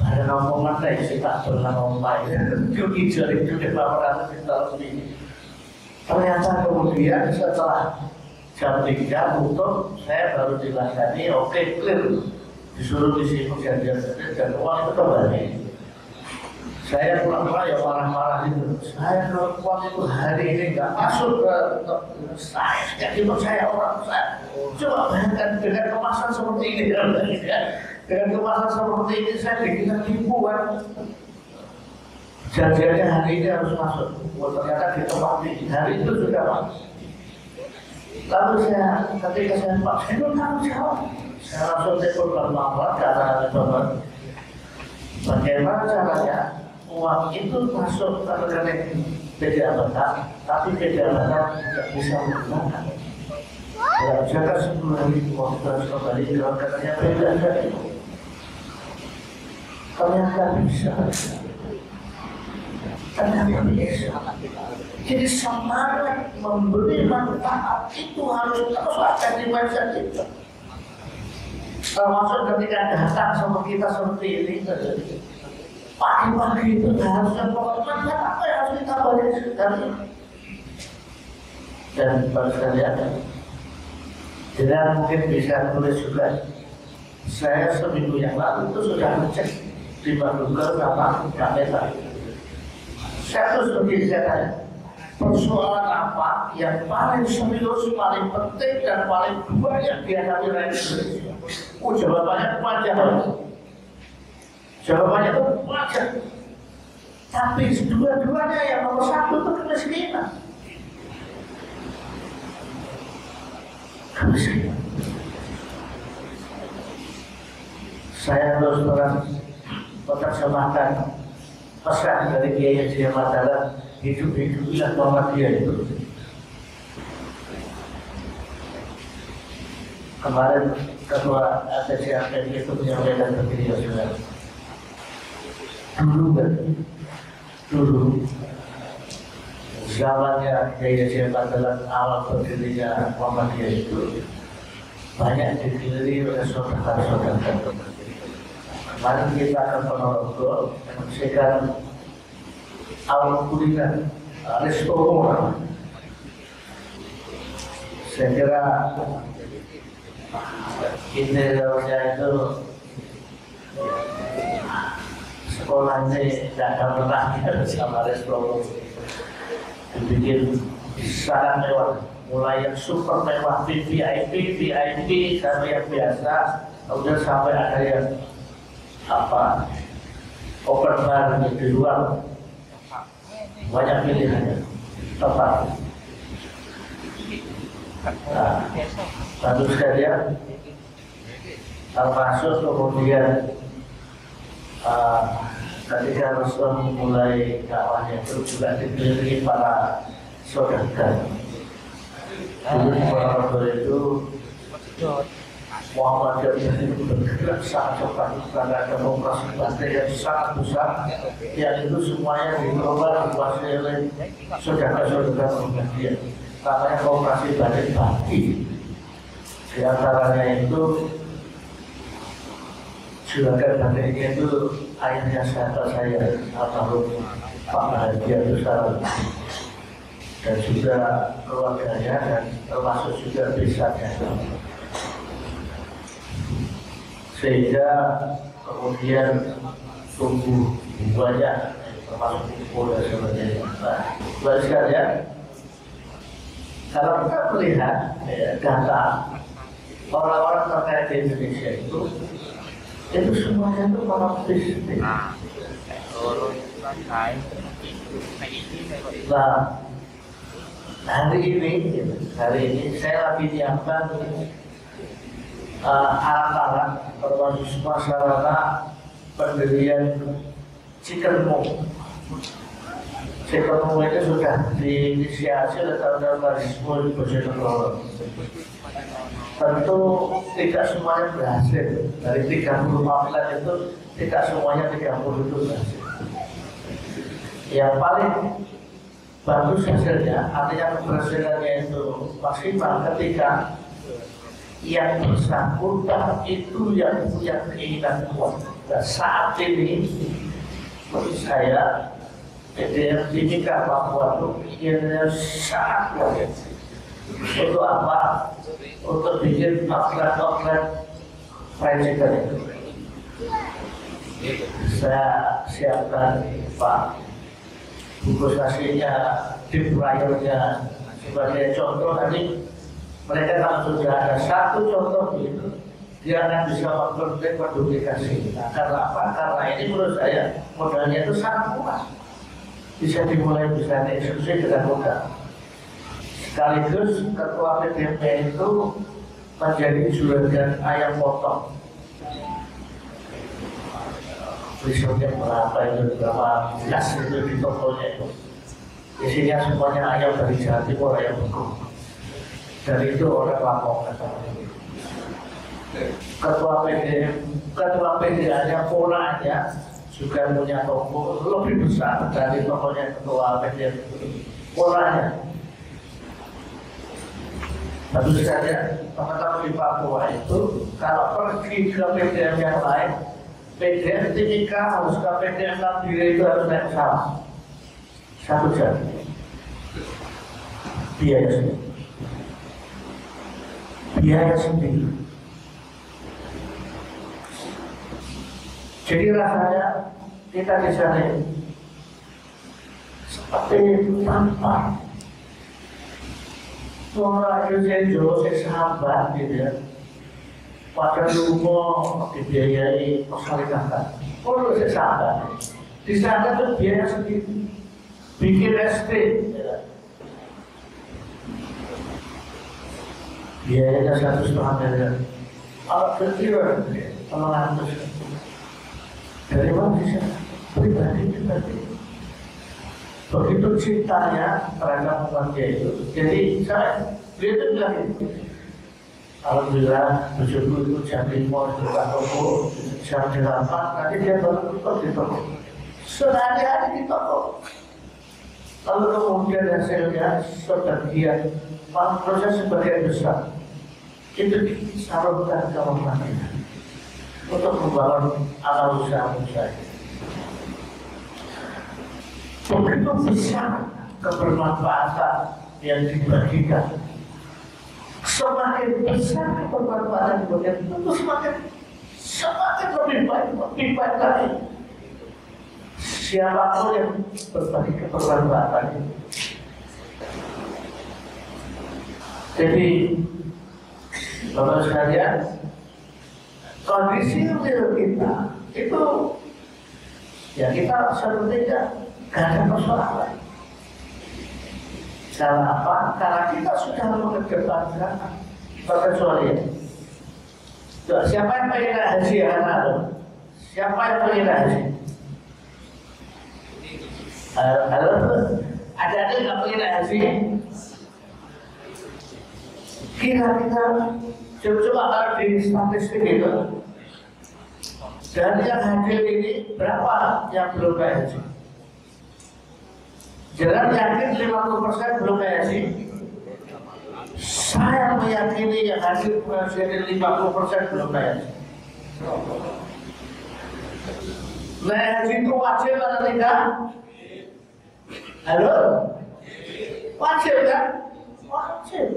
Speaker 5: Ada ngomongan saya sih tak pernah ngomong. Itu jari itu di bawah kita lebih. Ternyata kemudian setelah jam 3 untuk saya baru dilayani, oke clear. Disuruh isi perjanjian dan uang itu kembali. Saya pulang-pulang ya marah-marah itu. Saya kalau uang itu hari ini nggak masuk ke saya, jadi percaya orang saya. Coba bayangkan dengan kemasan seperti ini, dengan kemasan seperti ini saya dikira tipuan. Janjiannya hari ini harus masuk. Ternyata di tempat ini hari itu sudah masuk. Lalu saya ketika saya Pak, saya tahu jawab. Saya langsung telepon ke Bapak karena teman. Bagaimana caranya? Uang itu masuk ke rekening pejabat, tapi pejabat tidak bisa menggunakan. Ya, jaga 10 hari uang harus kembali ke rekeningnya pejabat. Ternyata bisa. Ternyata bisa. Jadi semangat memberi manfaat itu harus terus ada di mindset kita. Termasuk ketika datang sama kita seperti ini. Pagi-pagi itu harusnya pokoknya apa yang harus kita berikan dan baru sekalian tidak mungkin bisa tulis juga. Saya seminggu yang lalu itu sudah ngecek di Google sama kamera. Saya terus begini saya tanya, persoalan apa yang paling serius, paling penting dan paling banyak dihadapi rakyat Indonesia? Jawabannya panjang. Jawabannya itu wajar. Tapi dua-duanya yang nomor satu itu kemiskinan. Kemiskinan. Saya terus terang menerjemahkan pesan dari Kiai Haji Ahmad hidup-hidupilah Muhammadiyah itu. Kemarin ketua ATCAP itu menyampaikan ke beliau juga. Dulu zamannya Kiai Haji Ahmad awal berdirinya Muhammadiyah itu banyak didiri oleh saudara-saudara. Kemarin kita akan Ponorogo menyaksikan awal kuliner restoran. Saya kira interiornya itu sekolahnya tidak akan pernah bersama restoran. Dibikin sangat mewah, mulai yang super mewah VIP sampai yang biasa, kemudian sampai ada yang open bar di luar, banyak pilihannya, tepat. Nah, tentu saja termasuk kemudian ketika Rasul mulai dakwahnya itu juga dipilih para saudara. Dulu di Ponorogo itu Muhammadiyah itu bergerak sangat cepat karena demokrasi partai yang sangat besar, yang itu semuanya dikelola dikuasai oleh saudara-saudara Muhammadiyah. Namanya koperasi batik Bakti. Di antaranya itu juragan batiknya itu ayahnya sahabat saya almarhum Pak Bahagia Besar, dan juga keluarganya dan termasuk juga desanya. Sehingga kemudian tumbuh banyak termasuk kumpul dan sebagainya. Nah, sekalian, Kalau kita melihat data orang-orang terkait di Indonesia itu semuanya itu monoteis. Nah, hari ini saya lagi menyiapkan alat-alat termasuk masalah pendirian Chicken Mall. Chicken Mall itu sudah diinisiasi oleh tahun-tahun rasisme di Bojonegoro. Tentu tidak semuanya berhasil. Dari 30 pamflet itu tidak semuanya 30 itu berhasil. Yang paling bagus hasilnya, artinya keberhasilannya itu maksimal ketika yang bersangkutan itu yang punya keinginan kuat. Dan saat ini menurut saya PDM Timika Papua itu keinginannya sangat kuat. Untuk apa? Untuk bikin pamflet fried chicken itu. Saya siapkan Pak bungkus nasinya, deep fryernya sebagai contoh. Nanti mereka kalau sudah ada satu contoh itu, dia akan bisa mengkonflik duplikasi. Nah, karena apa? Karena ini menurut saya modalnya itu sangat murah, bisa dimulai, bisa dieksekusi dengan mudah. Sekaligus ketua PDMP itu menjadi juragan ayam potong. Risetnya berapa itu, berapa belas itu di tokonya itu. Isinya semuanya ayam dari Jawa Timur, ayam beku. Dan itu orang Lampung ketua PDA-nya polanya juga punya toko lebih besar dari tokonya ketua PDA polanya. Tentu saja teman-teman di Papua itu kalau pergi ke PDM yang lain, PDM Timika harus ke PDM Nabire itu harus naik pesawat 1 jam biaya sendiri. Jadi rasanya kita di sana seperti tanpa orang Indonesia saya sahabat gitu ya. Pada rumah dibiayai persyaratan. Kalau saya sahabat di sana tuh biaya sendiri. Bikin ST ya. Biayanya 1,5 miliar. Kalau kecil, kalau 100. Dari mana bisa? Pribadi. Begitu cintanya terhadap keluarga itu. Jadi dia itu bilang itu. Alhamdulillah, bersyukur itu jam 5 buka toko, jam 8 nanti dia baru tutup di toko. Sehari-hari di toko. Lalu kemudian hasilnya sebagian proses sebagian besar itu disalurkan ke orang lain untuk membangun amal usaha-usaha. Begitu besar kebermanfaatan yang dibagikan, semakin besar kebermanfaatan yang dibagikan, tentu semakin lebih baik lagi. Siapapun yang berbagi kebermanfaatan itu. Jadi, Bapak sekalian, kondisi real kita itu ya kita sebetulnya gak ada persoalan. Karena apa? Karena kita sudah mengedepankan perkecualian. Siapa yang pengen haji anak-anak? Siapa yang pengen haji? Halo, ada nggak pengen haji? Kira-kira coba kalau di statistik itu dari yang hadir ini berapa yang belum haji? Jangan yakin 50% belum haji. Saya meyakini yang hadir jadi 50% belum haji. Nah, haji itu wajib atau tidak? Halo? Wajib kan? Wajib.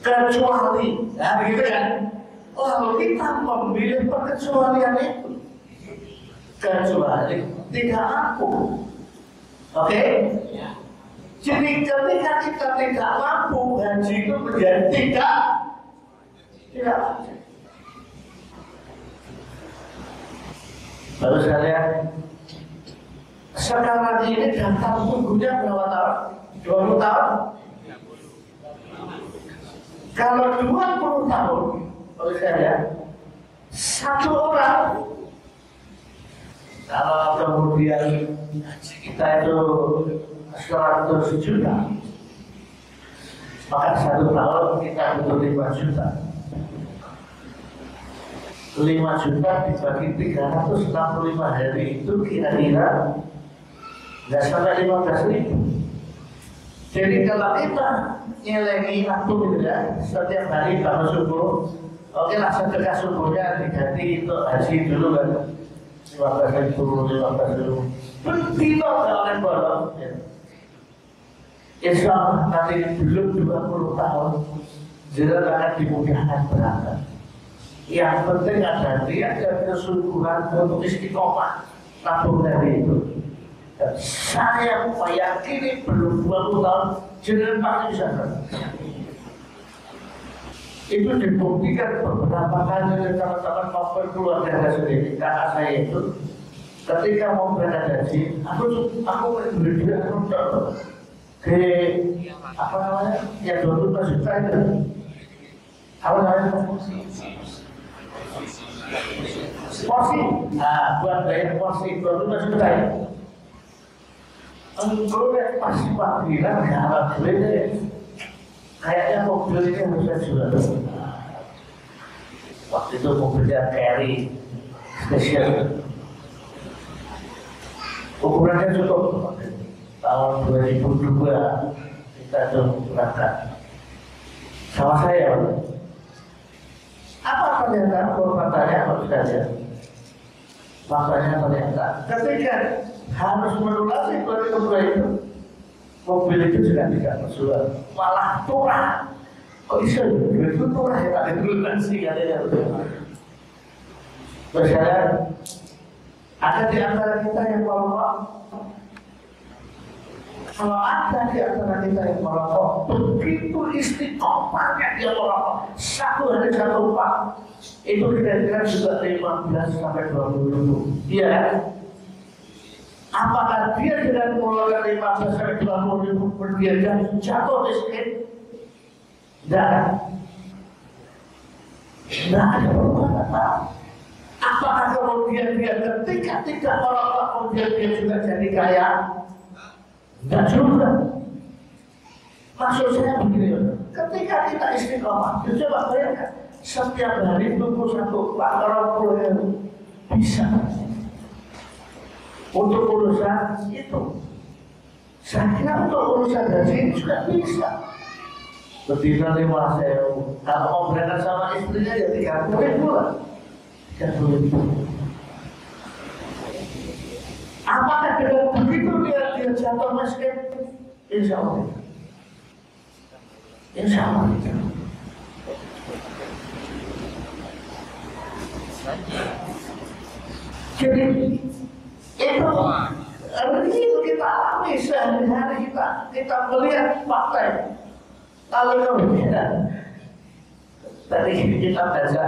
Speaker 5: Kecuali, nah begitu kan? Lalu kita memilih perkecualian itu. Kecuali tidak aku. Oke? Jadi ketika kita tidak mampu, haji itu menjadi tidak wajib. Lalu sekalian, sekarang ini daftar tunggunya berapa tahun? 20 tahun? Kalau 20 tahun, lalu sekalian, satu orang, kalau kemudian kita itu 100 juta, maka satu tahun kita butuh 5 juta. 5 juta dibagi 365 hari itu kira-kira nggak sampai 15.000. Jadi kalau kita nyelengi waktu gitu ya, setiap hari bangun subuh, oke lah sedekah subuhnya diganti itu haji dulu kan, 15.000. Begitu oleh bolong. Insya Allah nanti belum 20 tahun, jadi akan dimudahkan berangkat. Yang penting ada niat dan kesungguhan untuk istiqomah tabung dari itu. Dan saya meyakini belum 20 tahun jenengan pasti bisa berangkat. Itu dibuktikan beberapa kali oleh teman-teman maupun keluarga sendiri. Kakak saya itu ketika mau berangkat haji, aku beri duit untuk ke apa namanya yang 20 juta itu apa namanya porsi, buat bayar porsi 20 juta ya. Engkau ya pasti Pak bilang ya harap duit deh. Kayaknya mobil ini harus saya jual. Waktu itu mobilnya carry spesial, ukurannya cukup. Tahun 2002 kita tuh berangkat sama saya. Apa ternyata korbannya harus saja? Makanya ternyata ketika harus melunasi kedua itu, mobil itu sudah tidak bersuara, malah turah. Kok bisa itu turah ya? Tak dilunasi katanya. Misalnya ada di antara kita yang merokok. Kalau ada di antara kita yang merokok, begitu istiqomahnya dia merokok, satu hari satu pak, itu kira-kira juga 15 sampai 20 ribu. Iya. Apakah dia dengan mengeluarkan 15 sampai 20 ribu dia jatuh miskin? Tidak. Tidak ada perubahan. Apakah kemudian dia ketika tidak merokok kemudian dia juga jadi kaya? Tidak juga. Maksud saya begini, ketika kita istiqomah, coba bayangkan setiap hari tunggu satu pak yang bisa untuk urusan itu. Saya kira untuk urusan gaji juga bisa. Betina 5.000. Kalau mau berangkat sama istrinya ya 30.000 lah. 30.000. Apakah dengan begitu dia jatuh miskin? Insya Allah. Insya Allah. Jadi itu real kita alami sehari-hari kita melihat fakta. Lalu kemudian tadi kita baca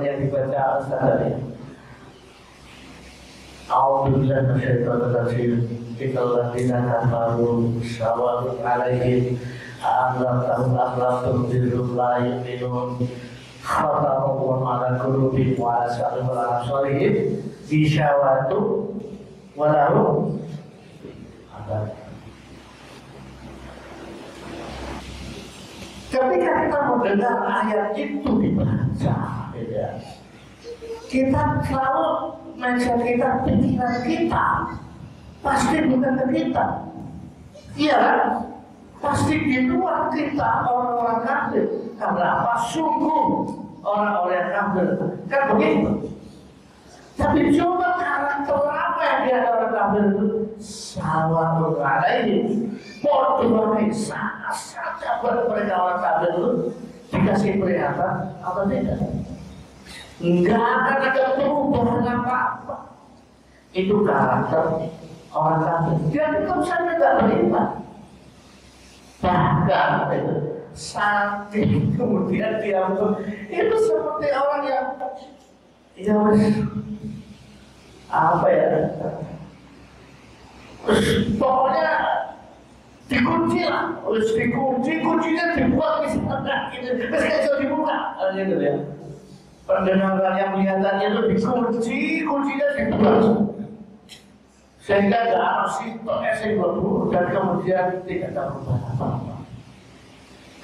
Speaker 5: yang dibaca Ustaz. A'udzubillahi minasyaitonir rajim. Innal ladzina kafaru sawa'un 'alaihim a'anzartahum am lam tunzirhum la yu'minun. Khatamullahu 'ala qulubihim wa 'ala sam'ihim wa 'ala absarihim ghishawatu wa lahum 'adzab. Ketika kita mendengar ayat itu dibaca, kita selalu mindset kita, pikiran kita pasti bukan ke kita. Iya kan? Pasti di luar kita orang-orang kafir. Karena apa? Sungguh orang-orang kafir. Kan begitu. Tapi coba karakter apa yang dia orang kafir itu? Sawa'un 'alaihim. Bodoh sama saja buat mereka orang kafir itu dikasih peringatan atau tidak? Enggak akan ada perubahan apa-apa. Itu karakter orang kafir. Dia tetap saja tidak beriman. Bahkan itu saking kemudian dia itu seperti orang yang apa ya? Pokoknya dikunci lah, kuncinya dibuat misalnya gitu, terus kayak dibuka, gitu ya. Pendengaran yang kelihatannya itu dikunci, kuncinya dibuat, sehingga nggak harus itu dan kemudian tidak ada perubahan apa-apa.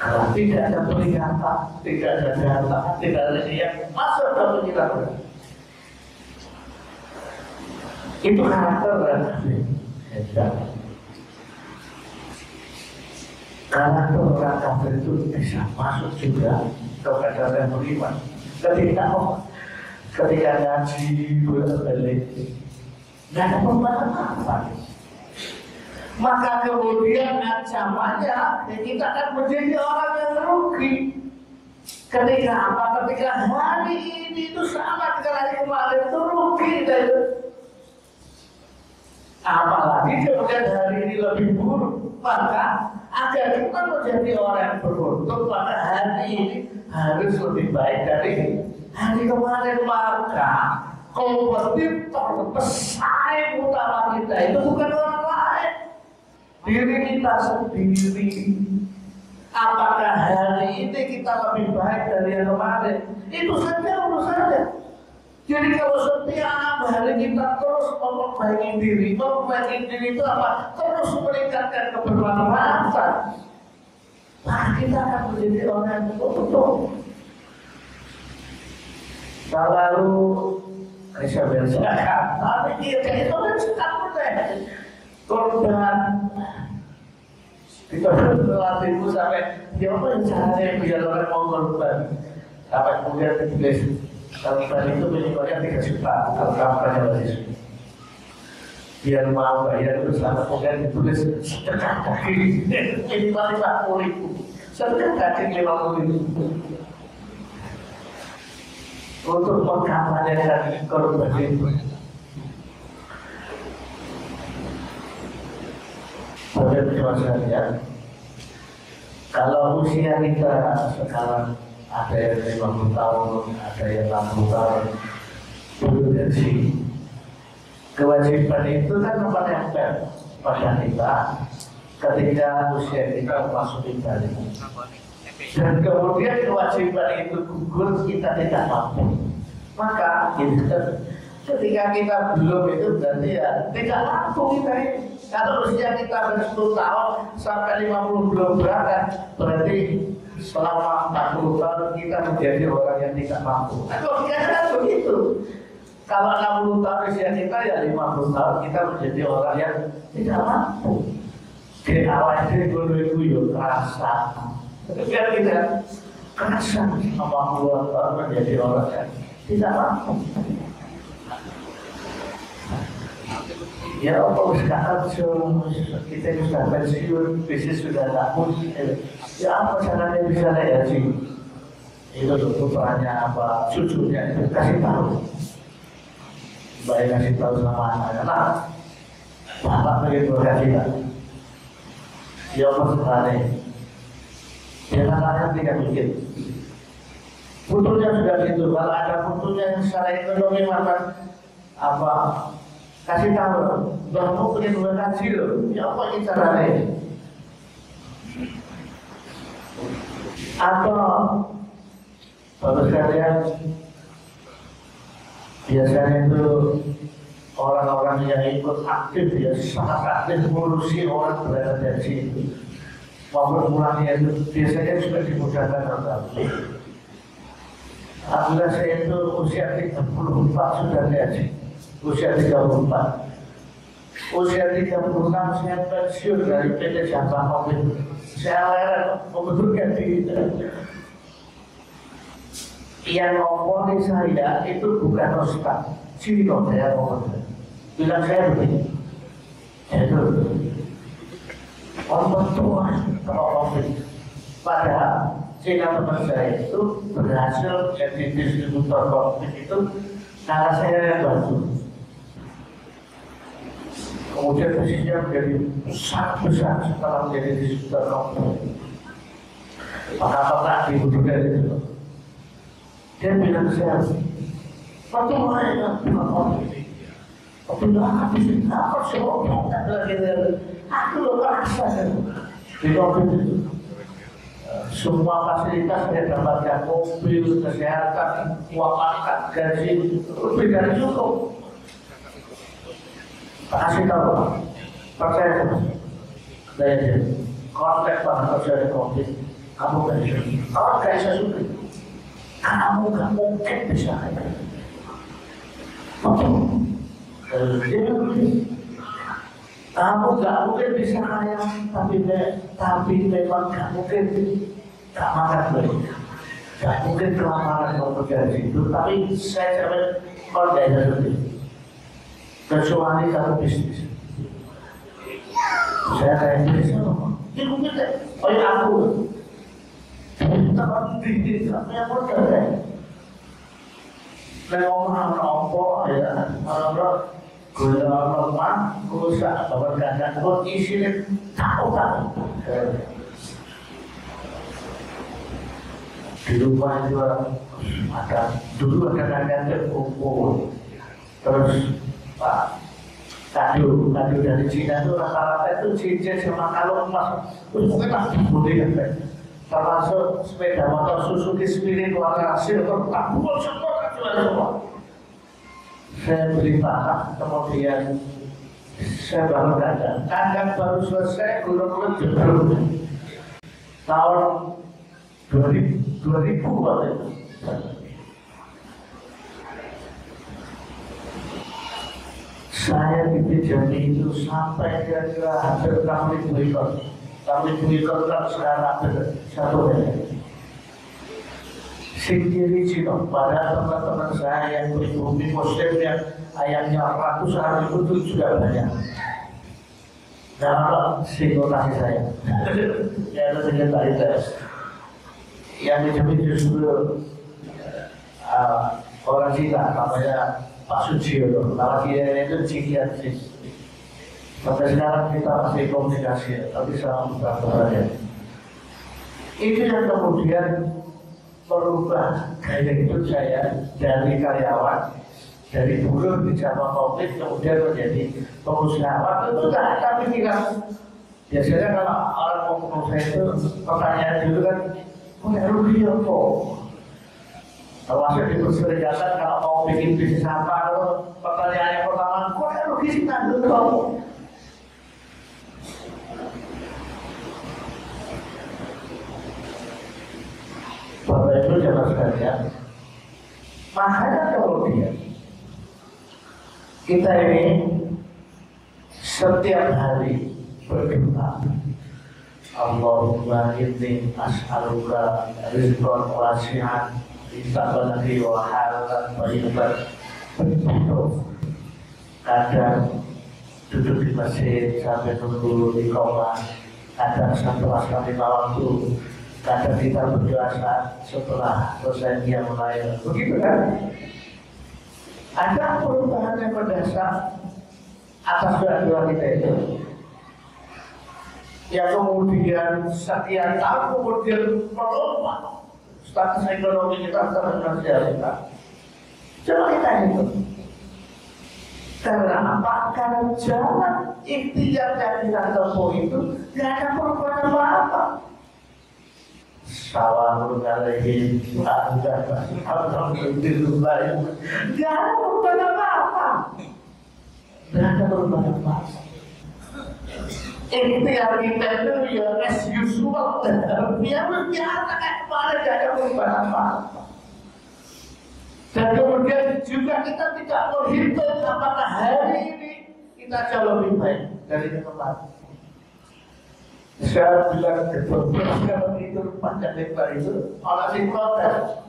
Speaker 5: Kalau tidak ada peringatan, tidak ada data, tidak ada yang masuk ke pikiran, itu karakter dari karena orang kafir itu bisa masuk juga kepada yang beriman. Ketika ngaji bolak-balik, nggak ada perubahan apa. Maka kemudian ancamannya kita akan menjadi orang yang rugi. Ketika apa? Ketika hari ini itu sama dengan hari kemarin itu rugi. Apalagi kemudian hari ini lebih buruk, maka agar kita menjadi orang yang beruntung, maka hari ini harus lebih baik dari hari kemarin. Maka kompetitor pesaing utama kita itu bukan orang lain, diri kita sendiri. Apakah hari ini kita lebih baik dari yang kemarin? Itu saja urusannya. Jadi kalau setiap hari kita terus memperbaiki diri itu apa? Terus meningkatkan kebermanfaatan, maka kita akan menjadi orang yang betul-betul. Lalu saya biasakan, tapi kita itu kan sekarang korban. Kita berlatihku sampai dia apa caranya biar orang mau korban, sampai kemudian ditulis. Kalau tadi itu minimalnya 3 juta kalau kampanye mahasiswa. Biar mau bayar itu selama kemudian ditulis sedekah daging minimal 50.000. Sedekah daging 50.000 untuk mengkampanyekan korban itu. Bapak-bapak sekalian, kalau usia kita sekarang ada yang 50 tahun, ada yang 60 tahun, bergaji. Kewajiban itu kan menempel pada kita ketika usia kita masuk balik. Dan kemudian kewajiban itu gugur, kita tidak mampu. Maka ketika kita belum itu berarti ya tidak mampu kita ini. Kalau usia kita 10 tahun sampai 50 belum berangkat, berarti selama 40 tahun kita menjadi orang yang tidak mampu. Kalau biasanya begitu. Kalau 60 tahun usia kita ya 50 tahun kita menjadi orang yang tidak mampu. Di awal itu ya kerasa. Ketika kita kerasa sama 50 tahun menjadi orang yang tidak mampu. Ya Allah sekarang kita sudah pensiun, bisnis sudah takut. Ya apa caranya bisa naik haji? Itu putranya apa cucunya itu kasih tahu. Baik kasih tahu sama anak-anak. Nah, bapak pengen berhaji kan? Ya Allah sekarang dia anaknya tidak mikir. Putunya sudah gitu. Kalau ada putunya yang secara ekonomi maka apa? Kasih tahu, bahwa pengen berhaji loh. Ya apa ini caranya? Atau bapak sekalian, biasanya itu orang-orang yang ikut aktif ya sangat aktif mengurusi orang berada di situ. Maupun mulanya itu biasanya juga dimudahkan tetapi alhamdulillah saya itu usia 34 sudah gaji, usia 34, usia 36 saya pensiun dari PT Jambang Mobil. Saya leren membentukkan diri. Yang ngomongin saya itu bukan Ustaz Cino, saya ngomong bilang saya begini, itu orang tua terowongan. Padahal Cina teman saya itu berhasil jadi distributor kopi itu karena saya yang bantu. Kemudian bisnisnya menjadi sangat besar setelah menjadi distributor kopi. Maka pernah dibutuhkan itu. Dia bilang ke saya, bagaimana yang bilang kopi? Kopi bilang, habis itu aku semua tak lagi. Aku lupa rasa di kopi itu. Semua fasilitas saya dapatkan, mobil, kesehatan, uang makan, gaji, lebih dari cukup. Kasih tahu, percaya saya, kontak banget kerja di kopi, kamu gak bisa. Kalau gak bisa suka, kamu gak mungkin bisa. Kamu gak mungkin bisa kaya, tapi memang gak mungkin gak makan baik. Gak mungkin kelaparan kalau kerja di situ, tapi saya jamin kalau gak bisa suka. Kecuali kalau bisnis. Saya kayak bisnis ini mungkin kayak aku teman di yang modal ya ngomong apa ya orang-orang gula lemah rusak bapak ganda buat isinya tahu kan di rumah juga ada dulu ada ganda kumpul terus Pak, kado dari Cina itu rata-rata itu cincin sama kalung emas. Terus mungkin masih boleh kan? Termasuk sepeda motor Suzuki Spirit warna silver, tak pukul semua kan jual semua. Saya beli tanah, kemudian saya bangun kandang baru selesai, gulung-gulung jebol. Tahun 2000 waktu itu. Saya dipinjami itu sampai kira-kira hampir 6.000 ekor. 6.000 ekor kan sekarang hampir 1 miliar. Sendiri Cina, pada teman-teman saya yang pribumi muslim yang ayamnya ratusan ribu itu juga banyak. Nah, kalau singkotasi saya, ya itu sekretaris yang dijamin justru orang Cina, namanya Pak Suciono, nama dia itu Cikian sih. Sampai sekarang kita masih komunikasi, tapi sama beberapa ya. Itu yang kemudian merubah gaya hidup saya dari karyawan, dari buruh di zaman Covid kemudian menjadi pengusaha. Waktu itu tak ada pikiran. Biasanya kalau orang mau pengusaha itu pertanyaan dulu kan, punya rugi apa? Termasuk di perserikatan kalau mau bikin bisnis apa, pertanyaan yang pertama, kok ada rugi sih tanggung kamu? Bapak Ibu jamaah sekalian, makanya kemudian kita ini setiap hari berdoa, Allahumma inni as'aluka rizqan wasi'an Istabanahi wa halan thayyiban. Kadang duduk di masjid sampai nunggu di koma, kadang setelah kami waktu, kadang kita berdoa setelah selesai dia mulai. Begitu kan? Ada perubahan yang mendasar atas doa-doa kita itu. Ya kemudian setiap tahun kemudian melompat. Status ekonomi kita, status sosial kita. Coba kita hitung. Karena apa? Karena jalan ikhtiar yang kita tempuh itu tidak ada perubahan apa-apa. Sawarun alaihim alhamdulillah. Tidak ada perubahan apa-apa. Tidak ada perubahan apa-apa. Ikhtiar kita itu ya as usual. Biar berbiasa kayak kemarin tidak ada perubahan apa-apa. Dan kemudian juga kita tidak menghitung apakah hari ini kita jauh lebih baik dari kemarin. Saya bilang beberapa itu panjang lebar itu orang sing protes.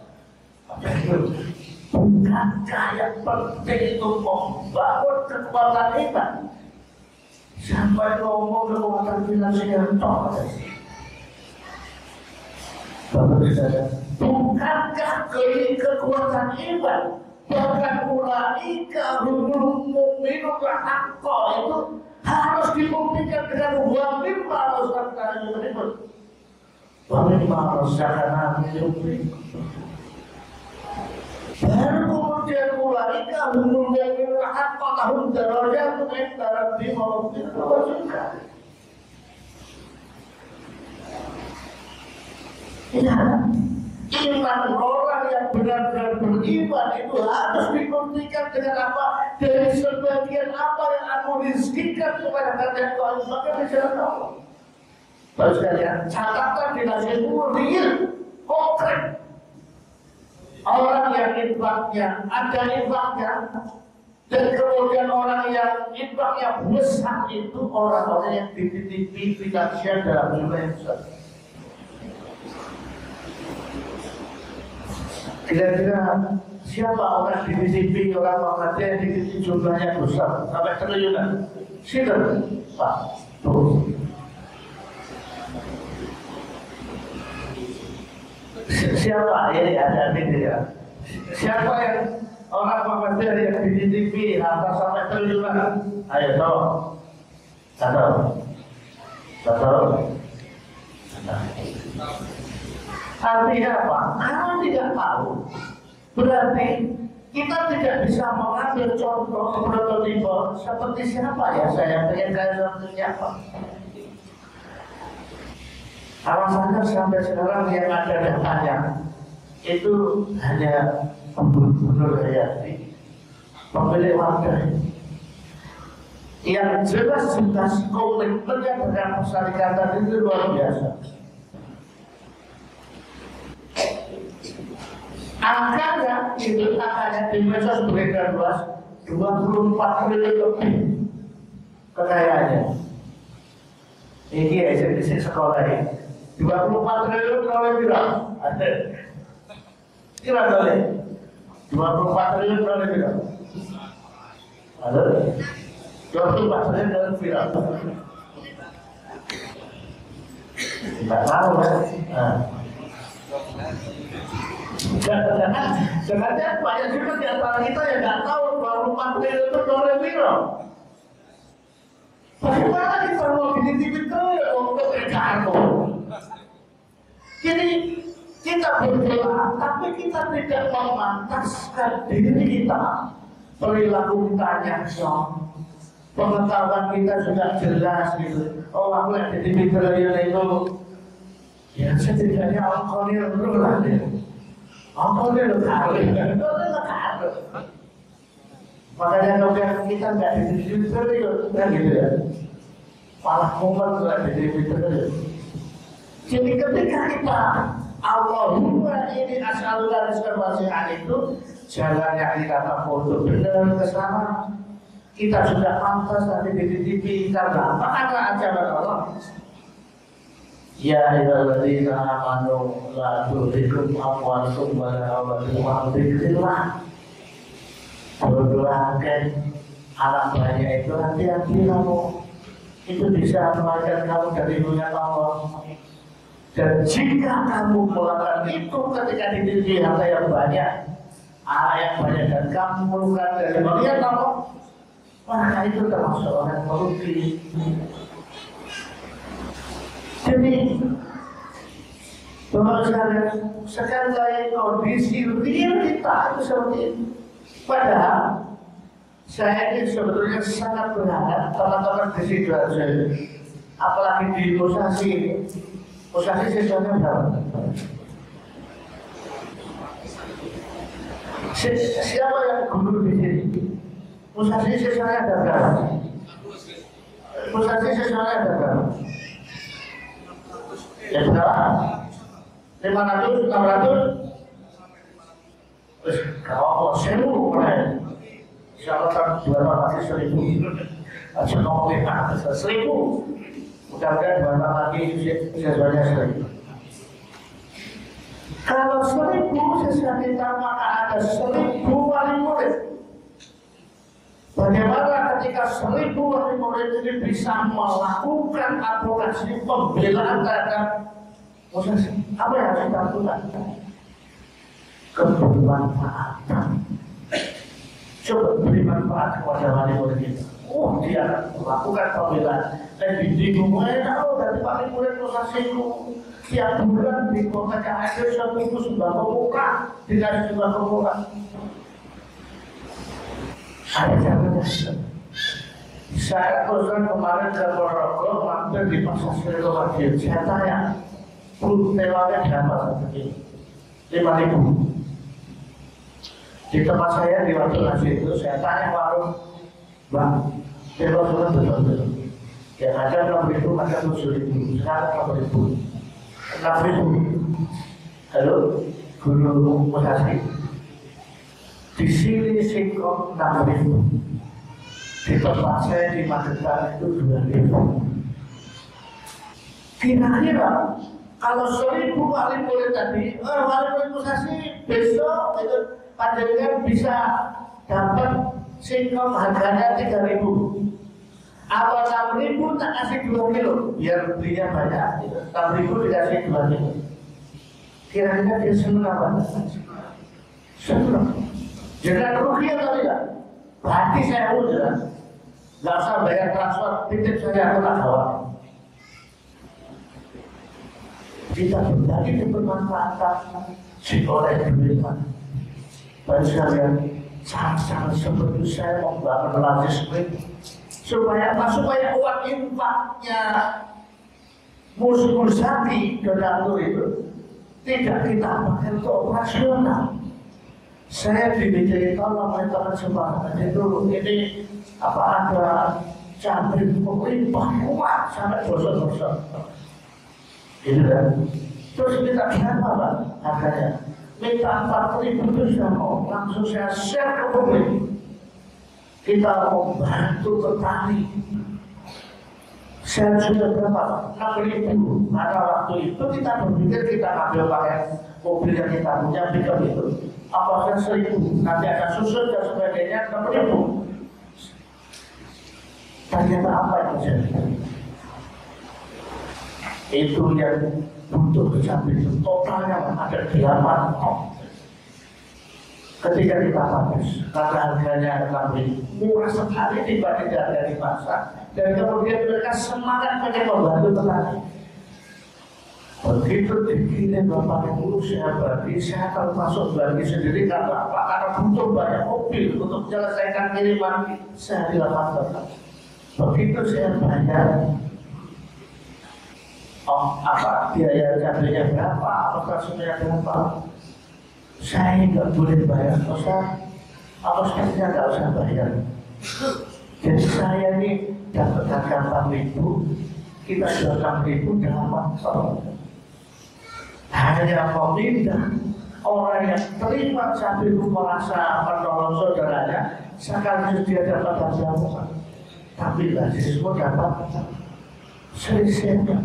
Speaker 5: Bukankah yang penting itu membangun kekuatan iman? Sampai ngomong kekuatan finansial toh. Bapak bisa. Bukankah kekuatan iman bahkan ulaika humul mu'minun hakqa itu harus dibuktikan dengan wa mimma razaqnahum berikut. Wa mimma razaqnahum berikut. Baru kemudian ulaika humul ladina haqqan lahum darajatun 'inda rabbihim wa maghfiratun wa rizqun. Ya, iman orang yang benar-benar beriman itu harus dibuktikan dengan apa? Dari sebagian apa yang aku rizkikan kepada kalian Tuhan, maka di jalan Allah. Baru sekalian, catatan di nasihatmu real, konkret. Orang yang infaknya, ada infaknya, dan kemudian orang yang infaknya besar itu orang-orang yang dititipi finansial dalam jumlah yang besar. Kira-kira siapa orang dititipi orang Muhammadiyah yang dititipi jumlahnya besar sampai triliunan? Siapa? Pak. Tuh. Siapa ini ada ini ya? Siapa yang orang Muhammadiyah yang dititipi harta sampai triliunan? Ayo tahu, tahu. Artinya apa? Kalau tidak tahu, berarti kita tidak bisa mengambil contoh prototipe seperti siapa ya? Saya pengen kalian seperti siapa? Alasannya sampai sekarang yang ada datanya itu hanya gubernur Hayati, pemilik wadah. Yang jelas komitmennya dengan persyaratan itu luar biasa. Angkanya itu angkanya di medsos beredar luas 24 triliun lebih kekayaannya. Ini esensi sekolah ini 24 triliun oleh bilang ada kira boleh 24 triliun oleh bilang ada 24 triliun oleh bilang tidak tahu kan. Jangan-jangan banyak juga di antara kita yang nggak tahu 24 triliun itu oleh bilang. Bagaimana kita mau dititipin untuk Ekaarto? Jadi kita berdoa, tapi kita tidak memantaskan diri kita. Perilaku kita nyakson, pengetahuan kita sudah jelas gitu. Oh, aku yang dititipin triliun itu, ya setidaknya ongkosnya dulu lah deh. Ongkosnya kali, makanya kemudian kita nggak dititipin triliun, kan gitu ya. Malah mumet nggak dititipin triliun. Jadi ketika kita Allahumma ini as'aluka rizqan wasi'an itu jalannya kita tempuh untuk benar ke sana, kita sudah pantas nanti dititipi karena apa? Karena ajaran Allah. Ya ayyuhalladzina amanu la tulhikum amwalukum wala auladukum an dzikrillah. Berdoakan anak banyak itu hati-hati kamu. Itu bisa mengajar kamu dari dunia Allah. Dan jika kamu melakukan itu ketika dititipi harta yang banyak, anak yang banyak dan kamu melakukan dari bagian Allah, maka itu termasuk orang merugi. Jadi, Bapak sekalian, sekarang kondisi real kita itu seperti itu. Padahal saya ini sebetulnya sangat berharap teman-teman di Sidoarjo, apalagi di Musasi ini. Musasi siswanya berapa? Siapa yang guru di sini? Musasi siswanya ada berapa? Musasi siswanya ada berapa? Ya berapa? 500, 600? Kalau 1000 mulai. Siapa kan 200 lagi 1000. Aja ngomongin 1000. Mudah-mudahan banyak lagi siswanya 1000. Kalau 1000 siswa kita maka ada 1000 wali murid. Bagaimana ketika 1000 wali murid ini bisa melakukan advokasi pembelaan terhadap musasi? Apa yang harus kita lakukan? Kebermanfaatan. Coba beri manfaat kepada wali murid kita. dia akan melakukan pembelaan. Dan bingung, tahu dari paling murid prosesiku tiap bulan di kota ada satu sembako murah, dikasih sembako murah. Saya caranya. Saya pesan kemarin ke Ponorogo, mampir di pasar Sri lagi. Saya tanya, Bu, tewanya berapa seperti 5.000. Di tempat saya di waktu nasi itu, saya tanya warung, Bang, tewa sudah betul-betul. Yang ada 6.000, ada 7.000, sekarang 6.000. 6.000. Halo, Guru Musasi. Di sini singkong 6.000. Di tempat saya di Magetan itu 2.000. Kira-kira kalau 1.000 wali murid tadi, wali murid Musasi besok itu panjenengan bisa dapat singkong harganya 3.000. Apa 6.000 tak kasih 2 kilo biar belinya banyak. 6.000 dikasih 2 kilo. Kira-kira dia senang apa? Senang. Jangan rugi atau tidak? Berarti saya udah nggak usah bayar transfer, titip saja aku tak jawab. Kita berbagi bermanfaat si oleh duit. Bagi sekalian, sangat-sangat seperti saya membangun lazisme supaya uang infaknya musuh sapi donatur itu tidak kita pakai untuk operasional. Saya dimintai tolong oleh teman semangat itu ini apa ada cabai melimpah kuat sampai bosok-bosok. Gitu kan? Terus kita berapa Pak harganya? Minta 4.000 itu sudah mau langsung saya share ke publik. Kita mau bantu petani. Saya sudah berapa? 6.000. Pada waktu itu kita berpikir kita ambil pakai mobil yang kita punya pickup itu. Apakah 1.000? Nanti akan susun dan sebagainya 6.000. Ternyata apa yang terjadi? Itu yang butuh kecapai itu totalnya ada 8 ton. Ketika kita habis, karena harganya 6.000, murah sekali dibanding harga di pasar. Dan kemudian mereka semangat pengen membantu petani. Begitu dikirim Bapak Ibu, saya bagi, saya akan masuk bagi sendiri karena apa? Karena butuh banyak mobil untuk menyelesaikan kiriman saya di lapangan. Begitu saya bayar, apa biaya cabainya berapa, apa kasusnya berapa, saya nggak boleh bayar kosan, apa sekalinya nggak usah bayar. Jadi saya ini dapat harga 4.000, kita sudah 6.000 dapat tol. Hanya meminta orang yang terima sambil merasa menolong saudaranya, sekaligus dia dapat harga murah. Tapi lazisme dapat selisihnya.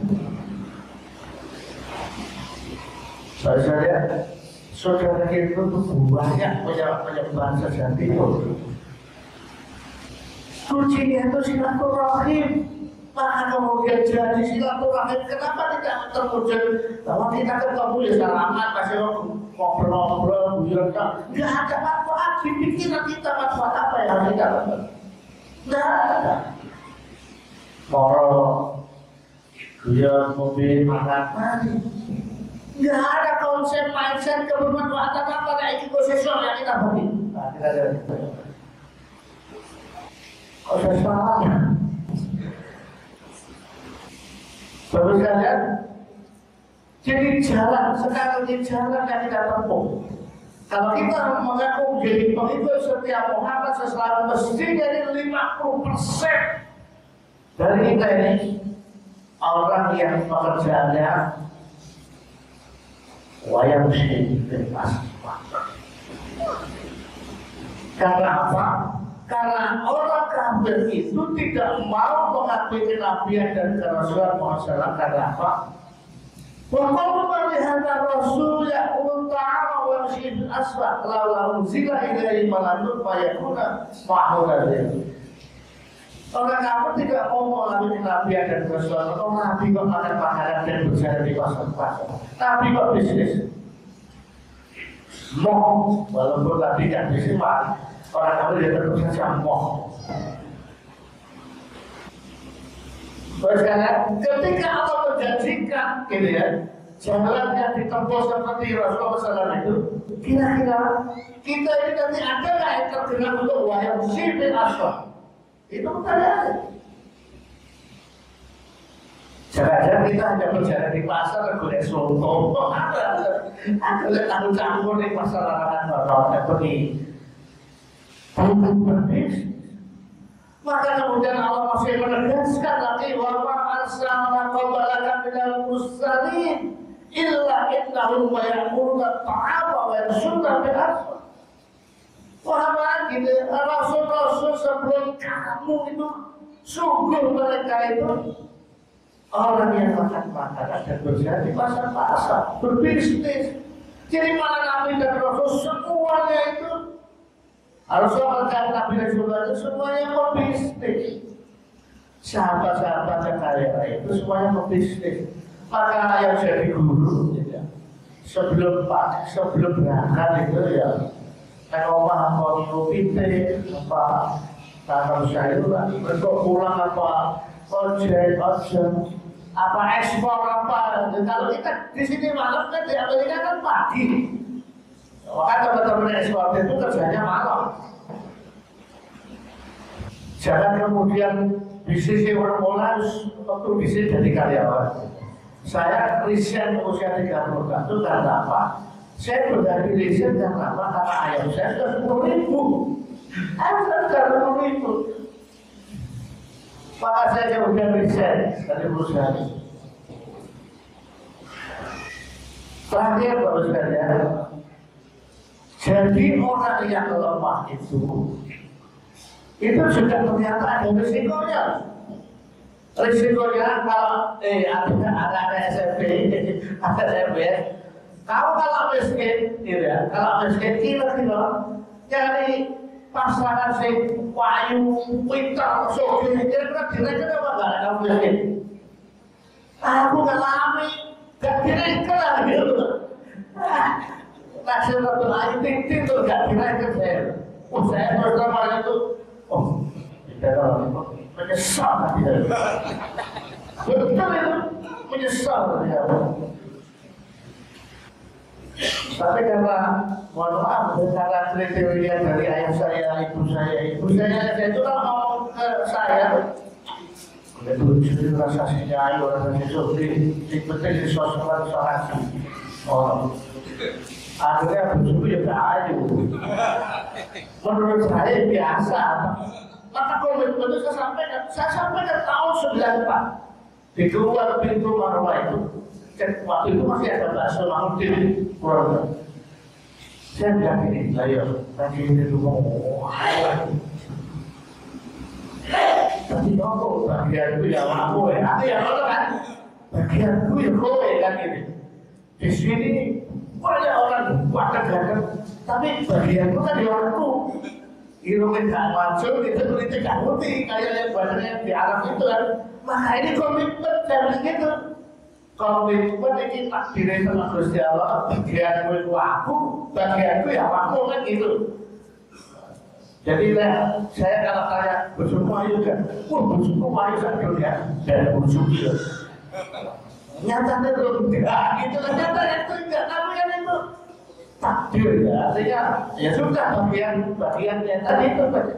Speaker 5: Saya saudara itu banyak penyebaran sejati itu. Kuncinya itu silaturahim. Maka kemudian jadi silaturahim. Kenapa tidak terwujud bahwa kita ketemu ya salaman, masih ngobrol-ngobrol, nggak ada manfaat di pikiran kita, manfaat apa yang harus kita lakukan? Nggak ada. Moro, guyon, mobil, makan, mati. Nggak ada konsep mindset kebermanfaatan apa kayak ekosistem yang kita bagi. Nah, kita lihat. Konsep salahnya. Bapak sekalian, jadi jalan, sekarang ini jalan yang kita tempuh. Kalau kita mengaku menjadi pengikut setiap Muhammad SAW, mesti jadi 50% dari kita ini orang yang pekerjaannya wayang bebas. Karena apa? Karena orang kafir itu tidak mau mengakui kenabian dan kerasulan Muhammad. Karena apa? Waqalu melihat Rasul ya'ul ta'ala wa yamshil asfaq laula unzila ilaihi malakun fayakuna ma'hudan. Orang kafir tidak mau mengakui kenabian dan kerasulan. Orang Nabi kok makan makanan dan berjalan di pasar-pasar. Nabi kok bisnis. Walaupun Nabi kan bisnis, orang kafir dia terus saja moh. Sekarang ketika Allah menjanjikan gitu ya, jalan yang ditempuh seperti Rasulullah SAW itu, kira-kira kita ini nanti ada nggak yang terkena untuk wayang sipil asal? Itu pertanyaan. Jangan-jangan kita hanya berjalan di pasar golek soto, ada campur di pasar larangan pergi. Bukan berbisnis. Maka kemudian Allah masih menegaskan lagi wa ma arsalna qablaka minal mursalin illa innahum ya'kuluna at-ta'ama wa yamshuna bil aswaq. Wahai gitu, rasul-rasul sebelum kamu itu sungguh mereka itu orang yang makan makanan dan berjalan di pasar-pasar, berbisnis. Jadi mana Nabi dan Rasul semuanya itu harus mengajar Nabi dan Rasul itu semuanya pebisnis. Sahabat-sahabat yang kaya itu semuanya pebisnis. Maka yang jadi guru ya, sebelum berangkat itu ya rumah mau pinter apa tanam sayuran, besok pulang apa ojek apa ekspor apa. Kalau kita di sini malam kan di Amerika kan pagi. Maka teman-teman ekspor itu kerjanya malam. Jangan kemudian bisnis yang bermula waktu bisnis jadi karyawan. Saya riset usia 30 tahun itu karena apa? Saya berganti riset karena apa? Karena ayam saya sudah 10.000. Ayam saya sudah 10.000. Maka saya kemudian riset dari perusahaan ini. Terakhir Bapak sekalian, jadi orang yang lemah itu juga ternyata ada risikonya. Risikonya kalau ada SMP, ada MBS, kalau miskin, ya, kalau miskin kira-kira cari pasangan sing wayu, pintar, sugih, kira-kira direken apa enggak kamu miskin? Aku ngalami, gak direken lah gitu. Nasib waktu ayu ting-ting tuh gak direken saya. Saya pertama itu, kita kalau menyesal dia. Betul itu, menyesal dia. Tapi karena mohon maaf, karena kriteria dari ayah saya, ibu saya itu kan mau ke saya. Itu rasa sinyal, rasa sesukri, penting di sosial sangat. Akhirnya begitu ya aja. Menurut saya biasa. Maka komitmen itu saya sampaikan tahun 94 di keluar pintu Marwah itu. Waktu itu masih ada bakso Mahmudin keluarga. Saya bilang gini, ayo nanti ini dulu tapi apa bagianku ya aku ya, aku ya kan bagianku ya kowe kan ini. Di sini banyak orang wadah-wadah, tapi bagianku kan ya aku. Irungin gak muncul, itu kulitnya gak putih, kayak yang badannya di Arab itu kan. Maka ini komitmen dari gitu. Komitmen ini takdirnya sama Gusti Allah, bagianku itu aku, bagianku ya aku kan gitu. Jadi saya kalau tanya bersyukur ayu kan, bersyukur ayu sakit ya, dan bersyukur. Nyatanya belum tidak, gitu kan nyatanya itu enggak, tapi kan itu takdir ya, artinya ya sudah bagian yang tadi itu saja.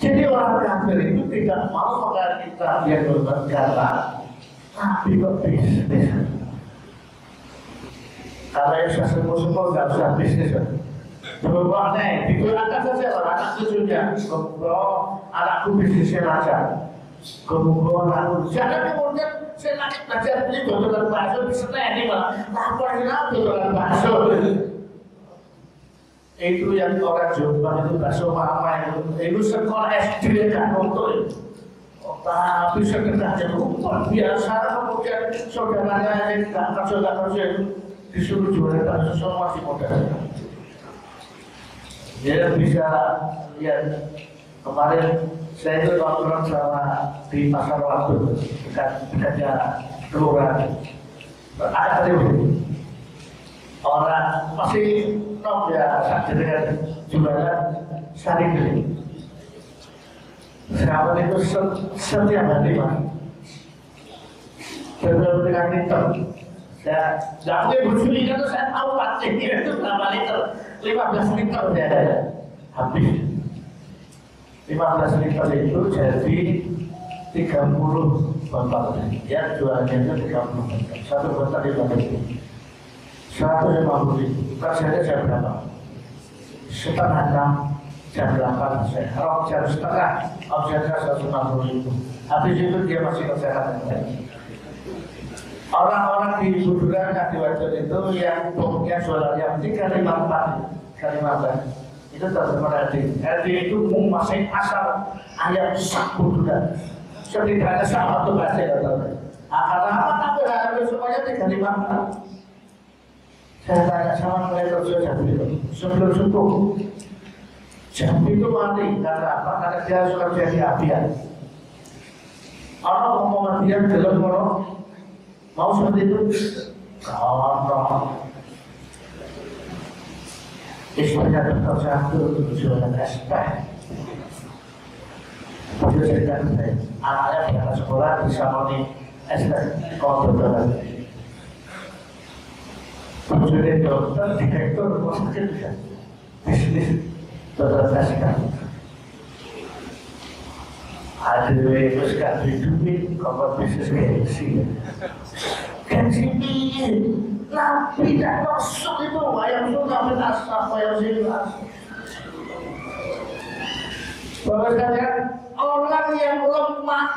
Speaker 5: Jadi orang kafir itu tidak mau mengatakan kita yang bernegara, tapi kok bisnis. Kalau yang saya semua nggak usah bisnis. Coba nih, digunakan saja orang anak cucunya. Kalau anakku bisnisnya lancar, kemudian anakku jangan kemudian saya lagi belajar beli dodolan bakso di Senen malah laporin aku dodolan bakso. Itu yang orang Jombang itu bakso mama itu sekolah SD kan untuk tapi sekedar lupa biasa kemudian saudaranya yang nggak kerja itu disuruh jualan bakso semua masih modal. Dia bisa lihat kemarin saya itu nongkrong sama di pasar waktu dekatnya kelurahan. Ada orang masih nong ya saat dengan jualan sari beli. Sahabat itu setiap hari Pak. Beberapa liter. Saya mungkin bersuli itu saya tahu pastinya itu berapa liter. 15 liter saya ada habis. 15 liter itu jadi 30 botol. Ya jualnya itu 30 botol. Satu botol 5.000. 150.000. Kerjanya jam berapa? Setengah 6, jam 8 saya. Kalau jam setengah, omsetnya 150.000. Habis itu dia masih kerjakan yang lain. Orang-orang di Buduran di Wajon itu yang punya jualan yang 354 itu terjemah RD itu masih asal ayam sak Buduran. Setidaknya satu bahasa karena apa tapi harus semuanya 354. Saya tanya sama mereka sebelum subuh jam itu mati karena apa? Karena dia suka jadi apian. Orang ngomong dia dalam orang mau seperti itu, kawan istrinya dokter satu jualan SP. Dia ceritakan saya, anaknya berangkat sekolah bisa moni SP kalau dokter. Jadi dokter, direktur rumah sakit bisa bisnis dokter SP. Ada terus kan hidupin kalau bisnis gengsi nabi dan masuk itu ayam sunnah bin asaf ayam silas bahwa sekalian orang yang lemah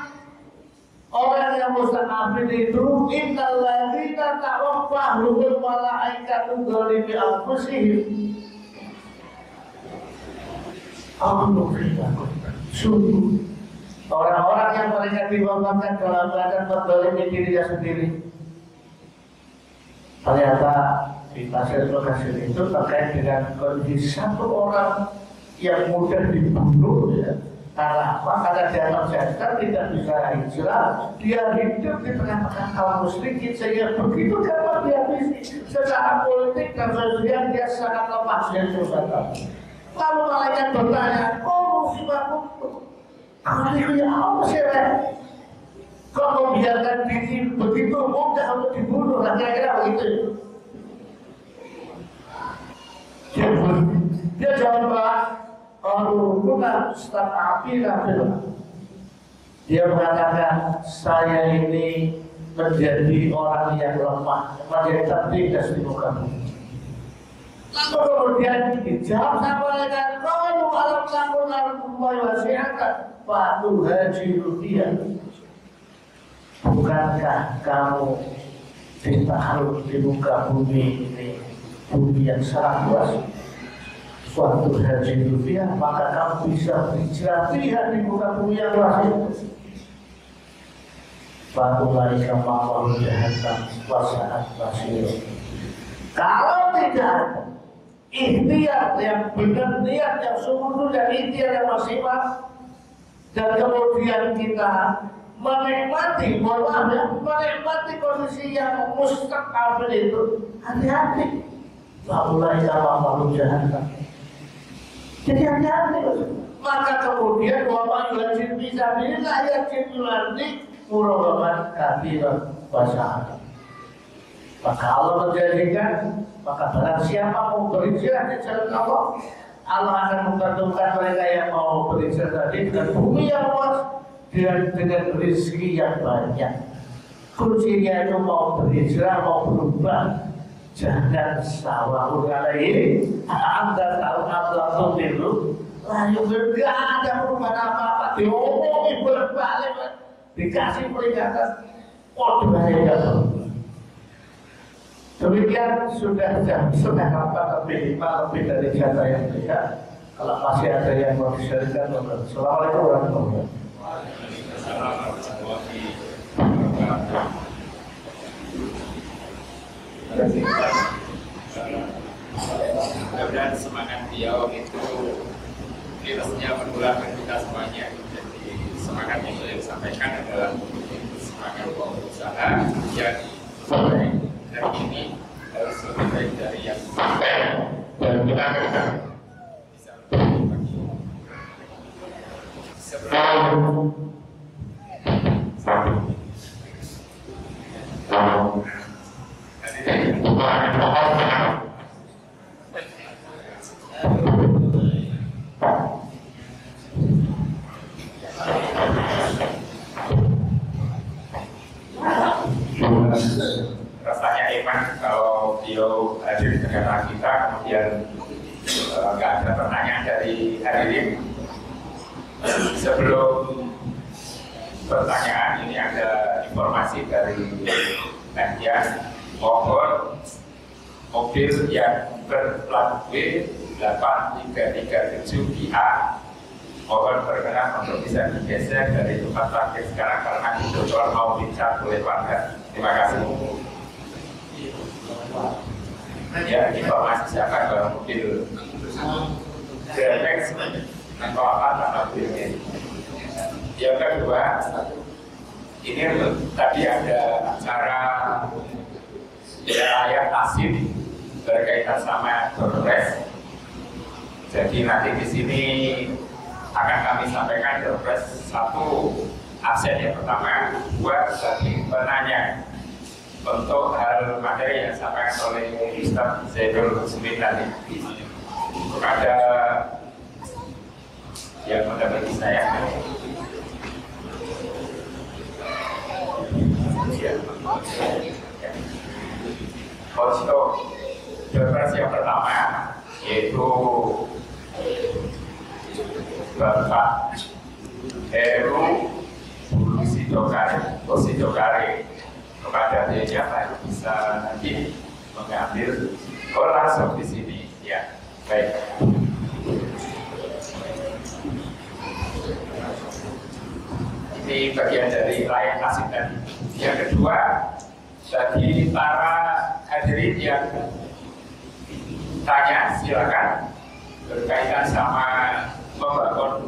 Speaker 5: orang yang mustaqabin itu innal ladzina tawaffahumul malaikatu dzalimi anfusihim sungguh orang-orang yang mereka diwafatkan dalam keadaan menzalimi dirinya sendiri. Ternyata di pasir lokasi itu terkait dengan kondisi satu orang yang mudah dibunuh ya. Karena apa? Karena dia terjadi tidak bisa hijrah. Dia hidup di tengah-tengah kaum musyrikin sehingga begitu dapat dihabisi secara politik dan sosial dia sangat lemah dan susah. Lalu malaikat bertanya, oh musibahku ya apa sih kok membiarkan diri begitu mudah untuk dibunuh kira-kira begitu. Dia jawab bukan staf api dia mengatakan saya ini menjadi orang yang lemah menjadi tertindas di muka bumi. Lalu kemudian dijawab sama mereka kalau alam takut al-kumai wasi'akan Fatu haji rupiah. Bukankah kamu ditaruh di muka bumi ini, bumi yang sangat luas, suatu haji rupiah, maka kamu bisa berhijrah lihat di muka bumi yang luas itu. Fatu laika ma'wahu jahannam wasaat basir. Kalau tidak ikhtiar yang benar, niat yang sungguh dan ikhtiar yang maksimal, dan kemudian kita menikmati, menikmati kondisi yang mustaqabel itu, hati-hati. Mulai sama malu jahannam. Jadi hati-hati. Maka kemudian bapak yajib bisa bila yajib yularni murababan kabiran basahan. Maka Allah menjadikan, maka barang siapa mau berhijrah di jalan Allah, Allah akan mempertemukan mereka yang mau berhijrah tadi dengan bumi yang luas, dengan rezeki yang banyak. Kuncinya itu mau berhijrah, mau berubah, jangan sawahul alaihi anda tahu Allah tuh lalu enggak ada perubahan apa-apa, diomongi berbalik, dikasih peringatan, waduh ada. Demikian sudah lebih dari jatah yang tidak. Kalau masih ada yang mau disampaikan, assalamualaikum warahmatullahi
Speaker 4: wabarakatuh. Mudah-mudahan semangat beliau itu virusnya menularkan kita semuanya. Jadi semangat yang beliau sampaikan adalah semangat berusaha yang hari ini harus lebih baik dari yang dan kita bisa lebih baik. rasanya enak kalau beliau hadir di tengah kita, kemudian nggak ada pertanyaan dari hadirin. Sebelum pertanyaan ini ada informasi dari Mendian, mohon mobil yang berplat B8337BA mohon berkenan untuk bisa digeser dari tempat parkir sekarang karena dijual mau dicat oleh warga. Terima kasih. Ya, informasi siapa bahwa mobil Grenex atau apa ini. Yang kedua, ini tadi ada acara rakyat asib berkaitan sama Dorpres. Jadi nanti di sini akan kami sampaikan Dorpres 1 absen yang pertama, 2 bagi penanya untuk hal materi yang disampaikan oleh Ustaz Zaidul Husmi tadi. Kepada yang mendampingi saya. Untuk Dorpres yang pertama yaitu Bapak Heru Sidokare kepada dia siapa bisa nanti mengambil langsung di sini ya. Baik. Ini bagian dari layak kasih tadi. Yang kedua, bagi para hadirin yang tanya silakan berkaitan sama membangun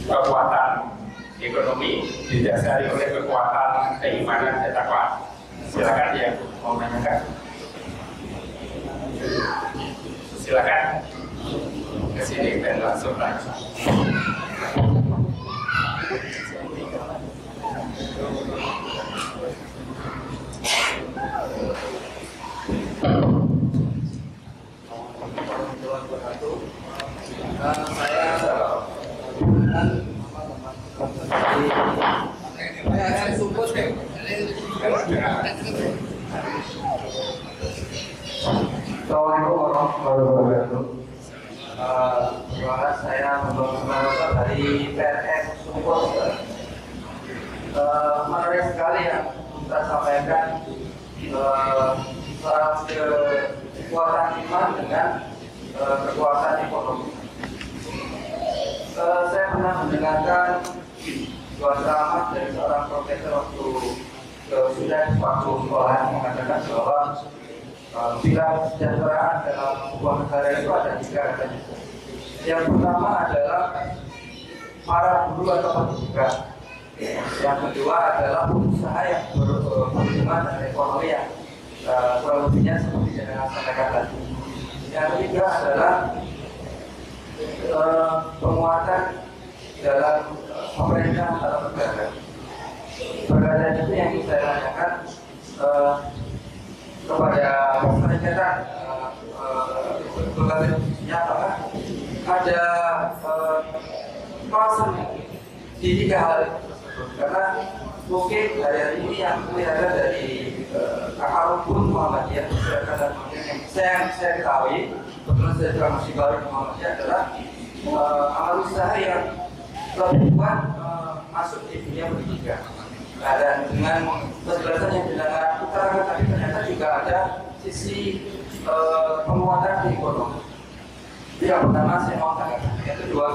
Speaker 4: kekuatan ekonomi didasari oleh kekuatan keimanan dan takwa. Silakan yang mau menanyakan. Silakan ke sini dan langsung tanya.
Speaker 6: Assalamualaikum warahmatullahi wabarakatuh. Saya membawa dari PRS Support. Menarik sekali yang kita sampaikan kekuatan iman dengan kekuatan ekonomi. Saya pernah mendengarkan dua ceramah dari seorang profesor waktu sudah waktu sekolah mengatakan bahwa pilar kesejahteraan dalam sebuah negara itu ada 3 katanya. Yang pertama adalah para guru atau pendidikan. Yang kedua adalah pengusaha yang berhubungan dengan ekonomi yang kurang lebihnya seperti yang saya sampaikan tadi. Yang ketiga adalah penguatan dalam pemerintah atau negara. Berkaitan itu yang saya tanyakan kepada masyarakat berbagai fungsinya apakah ada concern di 3 hal tersebut, karena mungkin hari ini yang kelihatan dari akar rumput Muhammadiyah yang saya ketahui, betul saya juga masih baru di Muhammadiyah adalah amal usaha yang lebih kuat masuk di dunia pendidikan. Dan dengan penjelasan yang dilakukan tadi ternyata juga ada sisi penguatan di ekonomi. Yang pertama saya mau tanyakan, yang kedua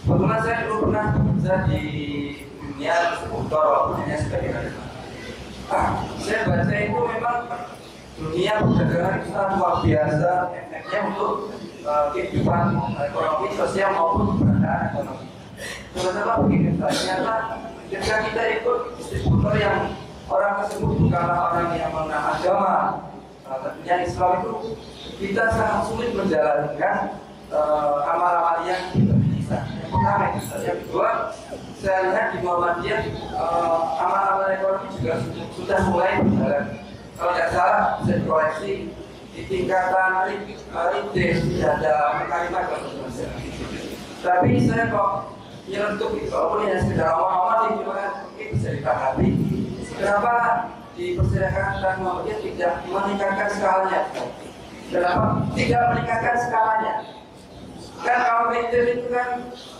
Speaker 6: kebetulan saya dulu pernah bekerja di dunia distributor walaupun hanya sebagai karyawan. Saya baca itu memang dunia perdagangan itu sangat luar biasa efeknya untuk kehidupan ekonomi sosial maupun keberadaan ekonomi. Ternyata begini, ternyata ketika kita ikut distributor yang orang tersebut bukanlah orang yang mengenal agama, tentunya Islam itu kita sangat sulit menjalankan amal-amal yang kita bisa. Yang pertama itu, yang kedua saya lihat di Muhammadiyah amal-amal ekonomi juga sudah mulai berjalan. Kalau tidak salah bisa dikoreksi di tingkatan rintis tidak ada kalimat dan sebagainya. Tapi saya kok nyelentuk itu, walaupun hanya sekedar awal-awal itu kan mungkin bisa ditanggapi dipersilakan dan Muhammadiyah tidak meningkatkan skalanya. Kenapa? Tidak meningkatkan skalanya. Kan kalau militer itu kan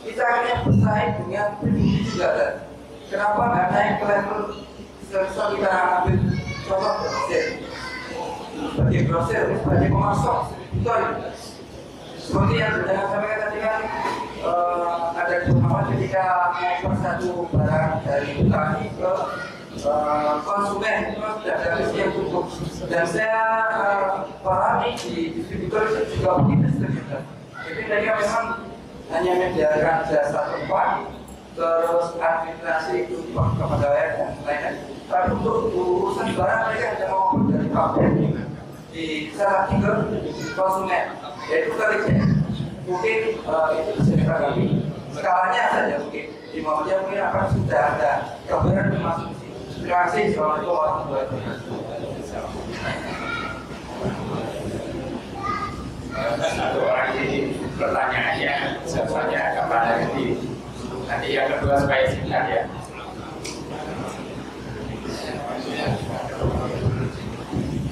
Speaker 6: kita akhirnya bersaing dengan pribumi juga kan. Kenapa nggak naik ke level sebesar kita ambil contoh grosir, sebagai grosir, sebagai pemasok, betul. Seperti yang sudah saya sampaikan tadi kan, ada pemahaman ketika mengekspor satu barang dari petani ke konsumen itu sudah ada risk yang cukup. Dan saya pahami di distributor itu juga begitu sebenarnya. Jadi mereka memang hanya menyediakan jasa tempat, terus administrasi itu kepegawaian dan lain-lain. Tapi untuk urusan barang mereka hanya mau dari pabrik di sana ke konsumen, yaitu kali mungkin itu bisa dipahami. Skalanya saja mungkin di Muhammadiyah mungkin akan sudah ada gambaran termasuk di sini. Terima kasih. Assalamualaikum warahmatullahi wabarakatuh.
Speaker 4: Satu orang ini pertanyaannya jawabannya kapan nanti yang kedua supaya singkat ya.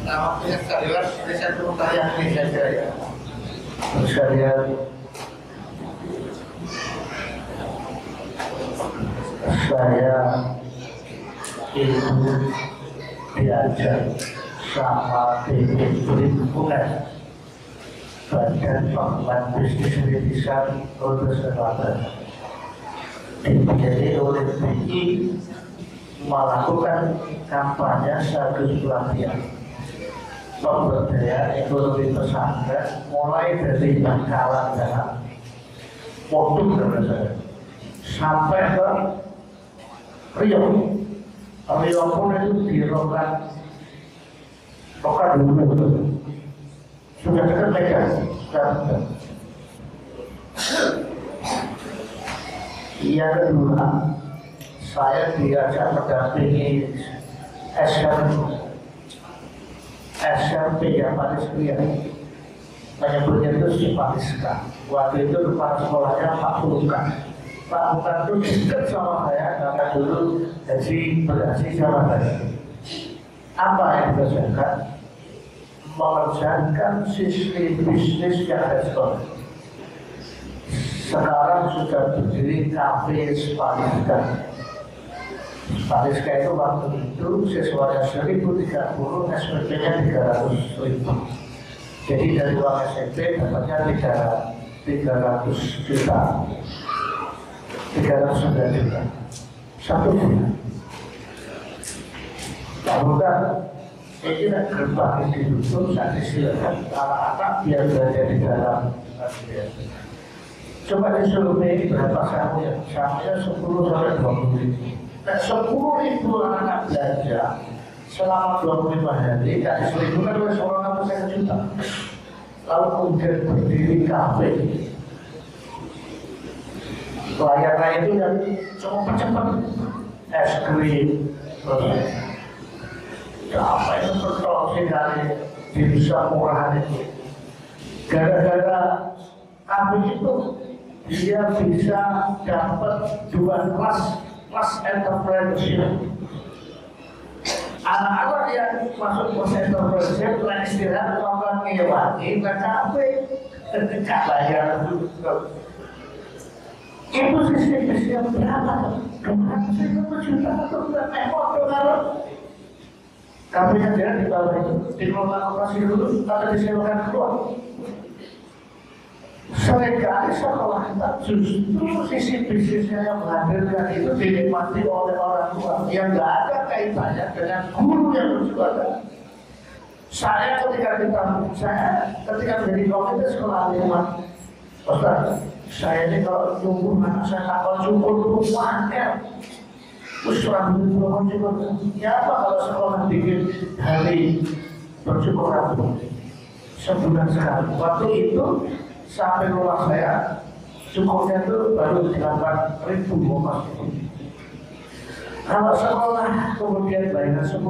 Speaker 5: Nah, waktunya sekalian ini satu pertanyaan ini saja ya. Sekalian saya itu diajar sama BPI Lingkungan Badan Pengembangan Bisnis Rintisan Sulawesi Selatan, dibiayai oleh BI, melakukan kampanye sekaligus pelatihan pemberdayaan ekonomi pesantren mulai dari bangkalan dalam modul sampai ke Riau. Riau pun itu dirokan dulu sudah dekat Medan sekarang. Yang kedua, saya diajak mendampingi SMP yang paling sekian menyebutnya itu Simpatiska. Waktu itu kepala sekolahnya Pak Bukan. Pak Bukan itu dekat sama saya karena dulu berhasil sama saya. Apa yang dikerjakan? Mengerjakan sistem bisnis yang respon. Sekarang sudah berdiri kafe Simpatiska. Simpatiska itu waktu itu siswanya 1.030, SPP-nya 300.000. Jadi dari uang SMP dapatnya 300 juta, 309 juta satu bulan. Bukan ini gerbang ditutup, saya disilakan anak-anak biar berada di dalam. Coba disurvei berapa samunya? Samunya 10 sampai 20 ribu. Dan 10.000 anak belanja selama 25 hari, dari 1.000 kan orang 1 juta. Lalu kemudian berdiri kafe. Layanan itu yang cukup cepat, es krim, apa itu bertolak dari bisa murahan itu. Gara-gara kafe itu dia bisa dapat 2 kelas entrepreneurship. Anak-anak yang masuk kelas entrepreneurship dan istirahat melakukan ngewangi ke kafe ketika bayar itu sistem berapa? 250 juta atau berapa? Kafenya dia di bawah itu dikelola operasi dulu atau disewakan keluar. Seringkali sekolah kita justru sisi bisnisnya yang menghadirkan itu dinikmati oleh orang tua yang nggak ada kaitannya dengan guru yang berjualan. Saya ketika menjadi komite sekolah lingkungan, Ustaz, saya ini kalau tumbuh anak saya takut cukup rumahnya, usulan berjualan juga. Ya apa kalau sekolah bikin hari bersyukur sebulan sekali. Waktu itu sampai rumah saya cukurnya itu baru 8.000 Mas. Kalau sekolah kemudian bayar 10.000,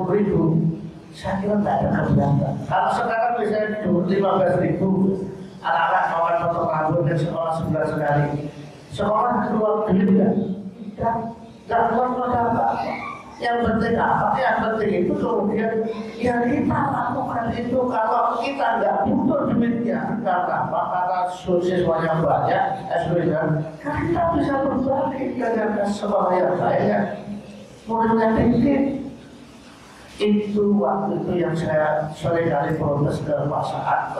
Speaker 5: saya kira tidak ada keberatan. Kalau sekarang misalnya 15.000, anak-anak kawan potong rambut dan sekolah 11 kali, sekolah keluar duit tidak keluar modal apa-apa. Yang penting apa? Yang penting itu kemudian yang kita lakukan itu kalau kita nggak butuh duitnya karena apa? Karena siswanya banyak, karena kita bisa berbagi dengan sekolah yang lainnya. Muridnya dikit. Itu waktu itu yang saya sering kali protes ke Pak Saad.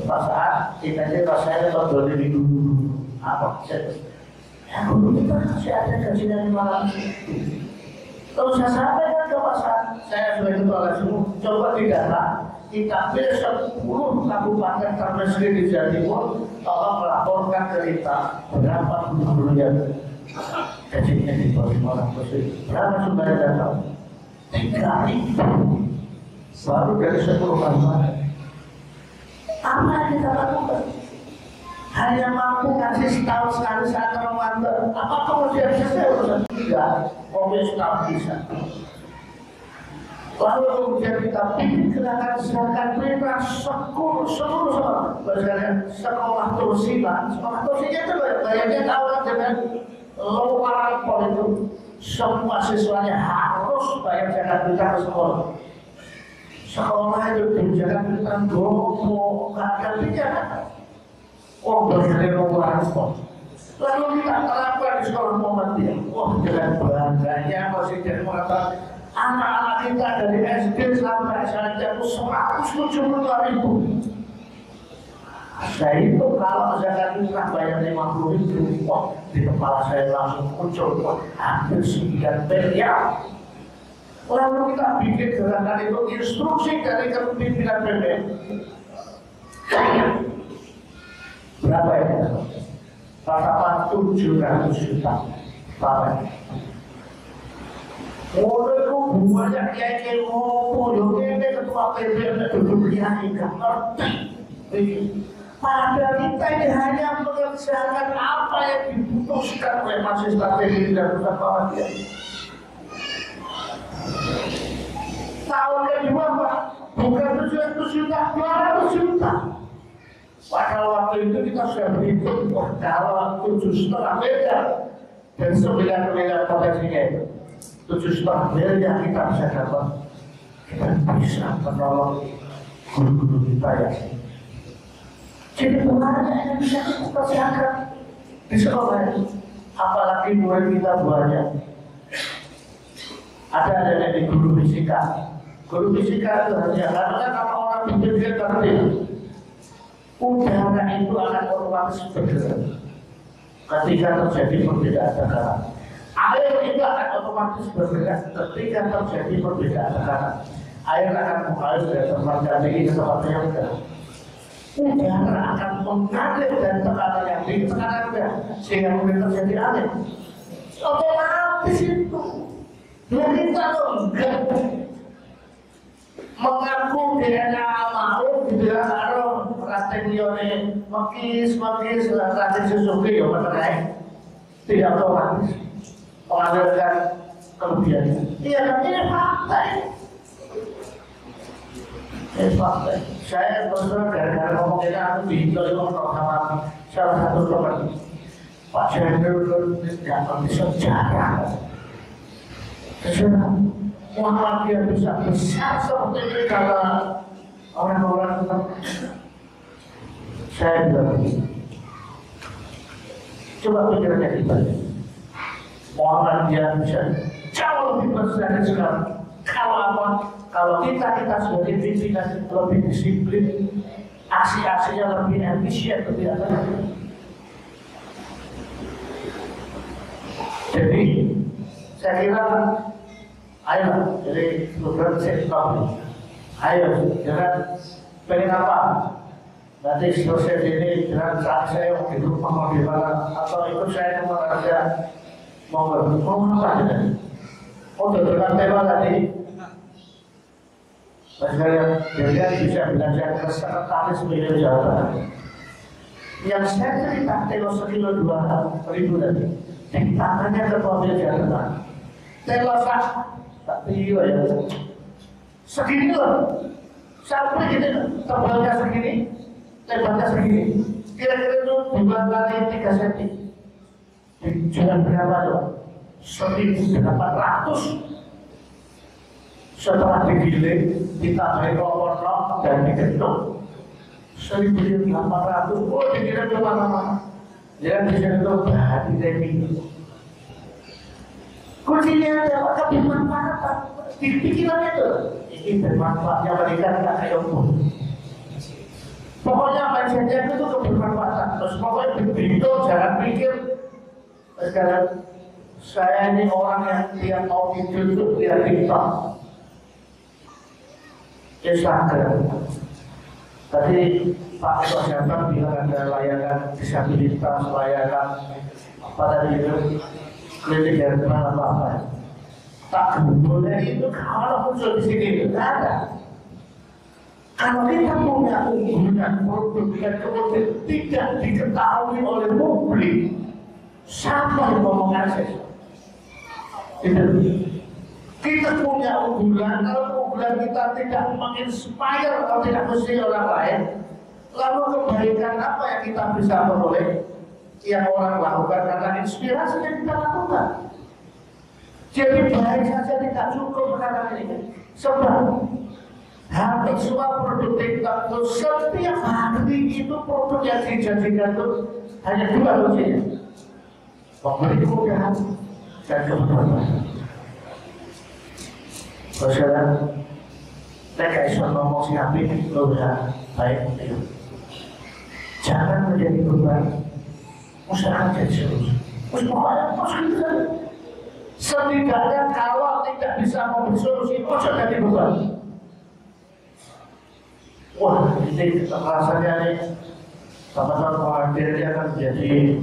Speaker 5: Pak Saad, kita aja rasanya kalau dari dulu apa? Ya dulu kita masih ada gaji dari malam. Terus saya sampaikan ke Pak Saad, saya sebagai kepala suku, coba didata. Kita pilih 10 kabupaten termiskin di Jawa Timur, tolong melaporkan ke kita berapa guru yang gajinya di bawah 500 ribu. Berapa sumber data? 3.000 baru dari 10 kabupaten. Apa yang kita lakukan? Hanya mampu kasih setahun sekali saat Ramadan. Apa kemudian selesai urusan? Tidak, mobil setahun bisa. Lalu kemudian kita bikin gerakan zakat fitrah seluruh sekolah Tursilan. Sekolah Tursilan itu bayarnya awal dengan luaran politik. Semua siswanya harus bayar zakat fitrah ke sekolah. Sekolah itu zakat fitrah gomo, nggak ada bicara. Oh, berkali luaran sekolah. Lalu kita terapkan di sekolah Muhammadiyah. Wah, dengan bangganya Presiden mengatakan anak-anak kita dari SD sampai saja itu 172.000. Saya itu kalau zakat fitrah bayar 50.000, wah di kepala saya langsung muncul hampir 9 miliar. Lalu kita bikin gerakan itu instruksi dari kepimpinan PBN. Berapa ya? Rata-rata 700 juta. Berapa? Itu banyak kiai ngopo, ini ketua PBN duduk kiai gak ngerti. Padahal kita ini hanya mengerjakan apa yang dibutuhkan oleh mahasiswa PBN dan Muhammadiyah. Tahun kedua Pak, bukan 700 juta, 200 juta. Pada waktu itu kita sudah berhitung, kalau 7,5 miliar dan 9 miliar potensinya itu 7,5 miliar kita bisa dapat. Kita bisa menolong guru-guru kita ya. Jadi kemana yang bisa kita kerjakan di sekolah ini? Apalagi murid kita banyak. Ada dari guru fisika. Guru fisika itu hanya karena kalau orang berpikir ngerti, udara itu akan otomatis bergerak. Ketika terjadi perbedaan tekanan, air itu akan otomatis bergerak. Ketika terjadi perbedaan tekanan, air akan mengalir dari tempat yang tinggi ke tempat yang rendah. Udara akan mengalir dari tekanan yang tinggi ke tekanan rendah, sehingga kemudian terjadi angin. Otomatis itu. Dan kita enggak mengaku DNA mau dibilang karo rating lione makis rating Suzuki ya benar tidak otomatis mengambilkan kelebihannya. Iya kan ini fakta. Ini fakta. Saya berusaha gara-gara ngomongnya aku dihitung sama salah satu teman Pak Jenderal tidak ngerti sejarah. Muhammadiyah bisa besar seperti ini kalau orang-orang tetap saya bilang coba pikirnya kita Muhammadiyah bisa jauh lebih besar dari sekarang. Kalau apa? Kalau kita sebagai pimpinan lebih disiplin, aksi-aksinya lebih efisien, lebih apa? Jadi saya kira ayo, jadi program sektor. Ayo, jangan pengen apa? Nanti selesai ini jangan saat saya mau hidup mau di mana atau ikut saya ke mana saja mau apa aja. Oh, dengan tema tadi, saya bisa belajar ke sekretaris Pemilihan Jawa Barat. Yang saya cerita telo sekilo 2.000 tadi, tangannya ke Pemilihan Jawa Barat. Telo tapi ya segini loh, sampai gini tebalnya segini, lebarnya segini, kira-kira itu 2 kali 3 cm. Jangan berapa loh, 1.800 Setelah digiling, ditambahin rokok dan digetuk 1.800. Oh, dikirim ke mana-mana. Jangan disentuh hati demi. Kuncinya adalah kebermanfaatan. Di pikiran itu, ini bermanfaatnya mereka tidak kayak pun. Pokoknya apa jajan itu kebermanfaatan. Terus pokoknya begitu, jangan pikir sekarang saya ini orang yang tiap mau tidur itu lihat TikTok, Instagram. Tadi Pak Ketua Jabar bilang ada layanan disabilitas, layanan apa tadi itu klinik herbal apa. Tak boleh itu kalau muncul di sini tidak ada. Kalau kita punya unggulan produk yang kemudian tidak diketahui oleh publik, siapa yang mau mengakses? Kita punya unggulan, kalau unggulan kita tidak menginspire atau tidak mesti orang lain, lalu kebaikan apa yang kita bisa peroleh yang orang lakukan karena inspirasi yang kita lakukan? Jadi baik saja tidak cukup karena ini. Sebab hampir semua produk TikTok itu setiap hari itu produk yang dijanjikan itu hanya dua kuncinya: memberi kemudahan dan kemudahan. Saudara, mereka iso ngomong siapa kemudahan baik itu. Jangan menjadi beban, usaha jadi solusi. Pokoknya positif. Setidaknya kalau tidak bisa memberi solusi, ojo jadi beban. Wah, ini rasanya nih sama-sama menghadirnya kan jadi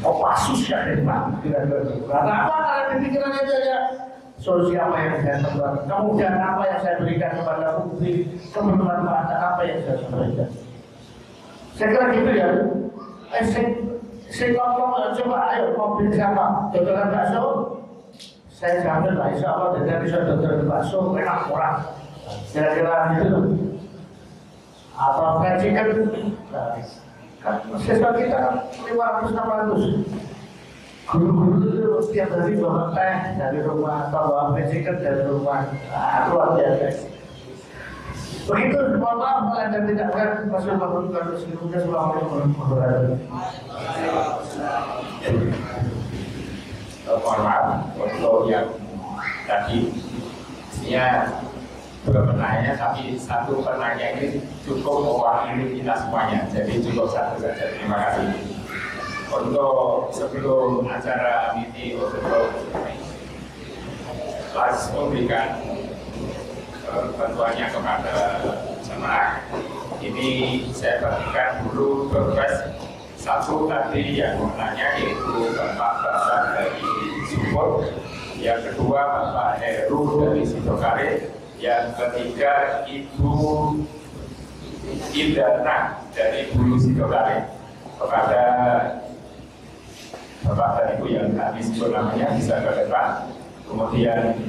Speaker 5: Kopassus ya Pak. Karena apa? Karena di pikirannya saja solusi apa yang saya temukan, kemudian apa yang saya berikan kepada publik, kebermanfaatan apa yang saya sampaikan. Saya kira gitu ya. Saya ngomong, coba ayo mobil siapa? Dokteran bakso? Saya jamin lah, insya Allah dengan bisa dokteran bakso, enak orang. Kira-kira gitu. Atau fried chicken? Kan siswa kita kan 500-600. Guru-guru itu setiap hari bawa teh dari rumah, atau bawa fried chicken dari rumah. Luar biasa. Begitu, mohon maaf kalau Anda tidak berat, masuk bangun kalau sebelumnya Assalamualaikum warahmatullahi wabarakatuh.
Speaker 4: Mohon maaf untuk yang tadi ya dua penanya, tapi satu penanya ini cukup mewakili kita semuanya, jadi cukup satu saja. Terima kasih. Untuk sebelum acara ini untuk kelas memberikan bantuannya kepada jemaah, ini saya bagikan dulu progres. Satu tadi yang menanya yaitu Bapak Basan dari Support, yang kedua Bapak Heru dari Sidokare, yang ketiga Ibu Indana dari Hulu Sidokare. Kepada Bapak dan Ibu yang tadi sebut namanya bisa ke depan. Kemudian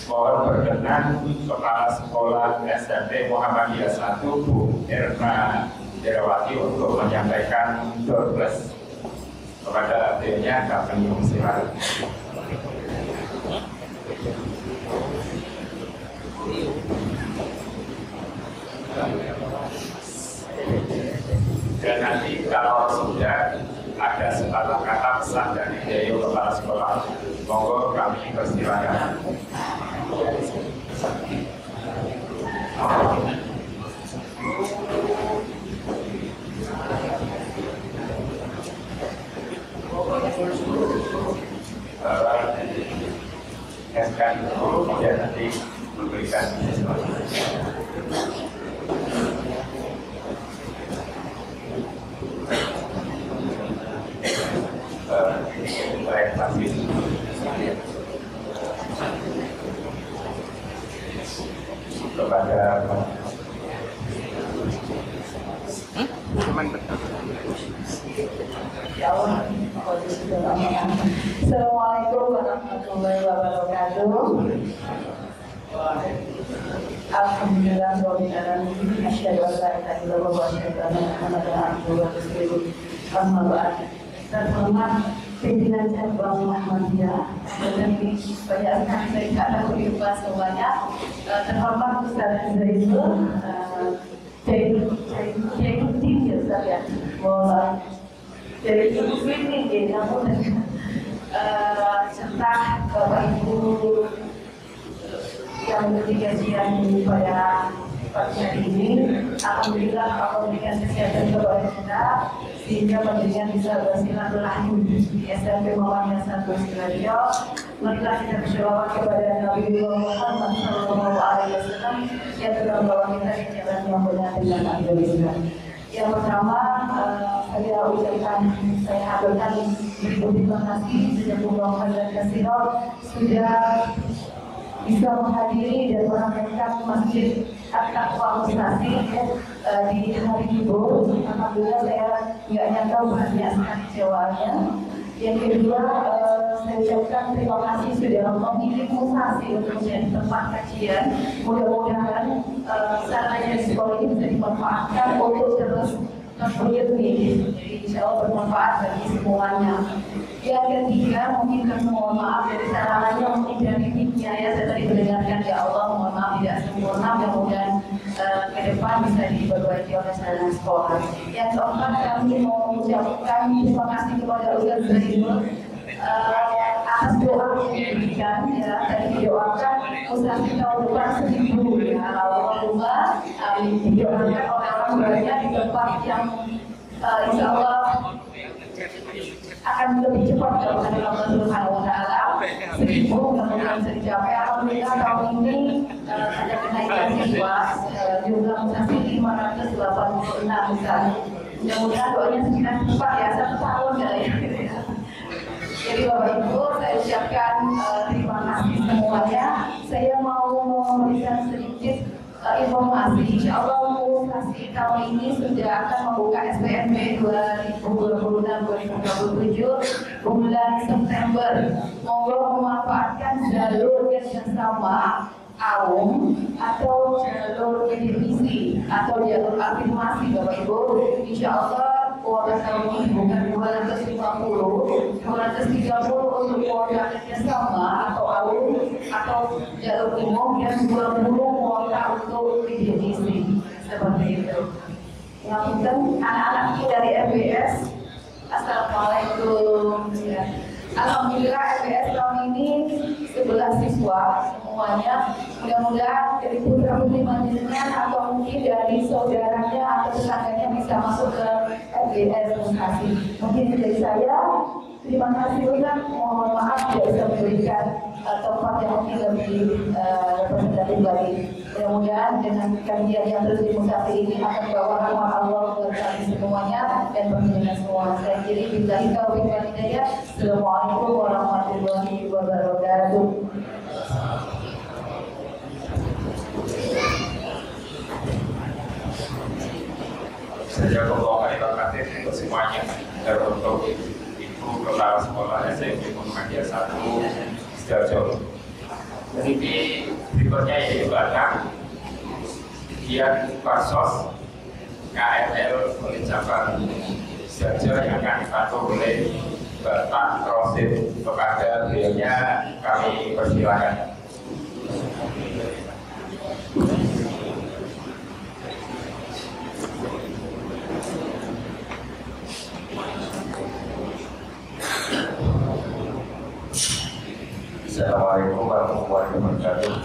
Speaker 4: mohon berkenan Kepala Sekolah SMP Muhammadiyah 1 Bu Erna Derawati untuk menyampaikan doorbless kepada adiknya kami silakan. Dan nanti kalau sudah ada sepatah kata pesan dari Deyo Kepala Sekolah, monggo kami persilakan. Eskan dulu, kemudian nanti memberikan baik pasti kepada
Speaker 7: Assalamualaikum warahmatullahi wabarakatuh. Alhamdulillah rabbil alamin. Asyhadu an la ilaha illallah wa asyhadu anna Muhammadan abduhu wa rasuluh. Amma ba'd. Terhormat pimpinan cabang Muhammadiyah dan ini banyak sekali saya tidak tahu lupa semuanya. Terhormat Ustaz Zainul, jadi tim ya Ustaz ya, dari sini ya, namun serta Bapak Ibu yang memberi kajian pada pagi hari ini. Alhamdulillah Allah memberikan kesehatan kepada kita sehingga pendidikan bisa bersilaturahim di SMP Muhammadiyah 1 Sidoarjo. Marilah kita berselawat kepada Nabi Muhammad SAW yang telah membawa kita di jalan yang benar dengan Alhamdulillah. Yang pertama, saya ucapkan, saya haturkan terima kasih sejumlah hadirin kasino sudah bisa menghadiri dan meramaikan masjid At-Taqwa Musnasih di hari Ibu. Alhamdulillah saya nggak nyangka banyak sekali jawabannya. Yang kedua, saya ucapkan terima kasih sudah memilih Musnasih untuk menjadi tempat kajian. Mudah-mudahan sarana di sekolah ini bisa dimanfaatkan untuk terus berkembang. Jadi insya Allah bermanfaat bagi semuanya. Yang ketiga, mungkin kami mohon maaf dari sarananya, mungkin dari timnya ya, saya tadi mendengarkan ya Allah, mohon maaf tidak sempurna, mudah-mudahan ke depan bisa diperbaiki oleh sarana sekolah. Yang keempat, kami mau mengucapkan terima kasih kepada Ustaz Zainul atas doa yang diberikan ya, tadi didoakan Ustaz tahun depan 1000 ya, Allahumma didoakan oleh orang banyak di tempat yang insya Allah akan lebih cepat dari Allah Subhanahu Wa Taala. 1000 kemudian bisa dicapai. Alhamdulillah tahun ini ada kenaikan siswa jumlah musafir 586 misalnya. Mudah-mudahan doanya segera cepat ya, 1 tahun ya. Jadi Bapak Ibu, saya ucapkan terima kasih semuanya. Saya mau memberikan sedikit informasi. Insya Allah Musnasih tahun ini sudah akan membuka SPNB 2026-2027 bulan September. Monggo memanfaatkan jalur yang sama AUM atau jalur edisi atau jalur afirmasi Bapak Ibu. Insya Allah kuota tahun ini bukan 250, 230 untuk kuota kerjasama atau AUM atau jalur umum dan 20 kuota untuk edisi seperti itu. Yang penting anak-anak dari MBS, Assalamualaikum. Ya. Alhamdulillah MBS tahun ini 11 siswa semuanya. Mudah-mudahan dari putra putri mandinya atau mungkin dari saudaranya atau tetangganya bisa masuk ke MBS Musnasih. Mungkin dari saya, terima kasih Ustaz. Mohon maaf tidak bisa memberikan tempat yang mungkin lebih representatif lagi. Mudah-mudahan dengan kajian yang terus di Musnasih ini akan membawa rahmat Allah buat kami semuanya dan pembinaan semua. Saya kiri billahi taufiq wal hidayah. Assalamualaikum warahmatullahi wabarakatuh.
Speaker 4: Saya berdoa kasih untuk semuanya dan untuk Ibu Kepala Sekolah SMP Muhammadiyah 1 Sidoarjo. Ini berikutnya yaitu anak Dian Parsos KRL oleh cabang Sidoarjo yang akan dibantu oleh Bapak Rosid. Kepada beliaunya kami persilakan.
Speaker 8: Assalamualaikum warahmatullahi wabarakatuh.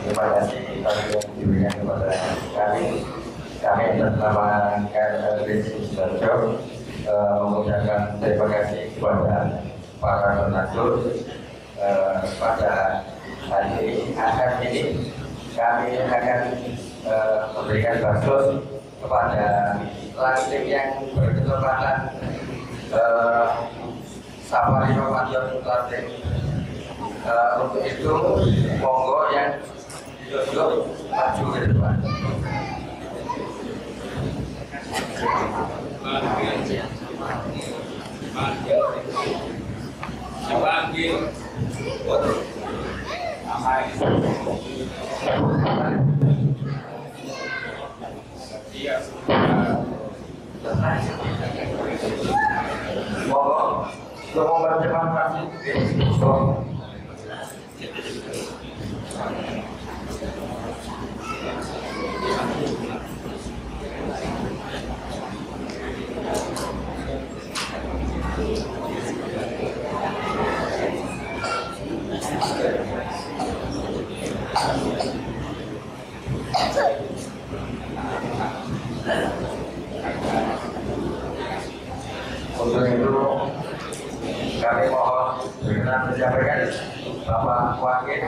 Speaker 8: Terima kasih kami yang diberikan kepada kami. Kami bersama KRL Sidoarjo mengucapkan terima kasih kepada para donatur. Pada hari ini kami akan memberikan bansos kepada lansia yang berkesempatan safari Ramadan lansia. Untuk itu monggo yang duduk maju ke depan. Monggo
Speaker 4: Untuk membacakan kasih untuk itu kami mohon berkenan menyampaikan Bapak Wakil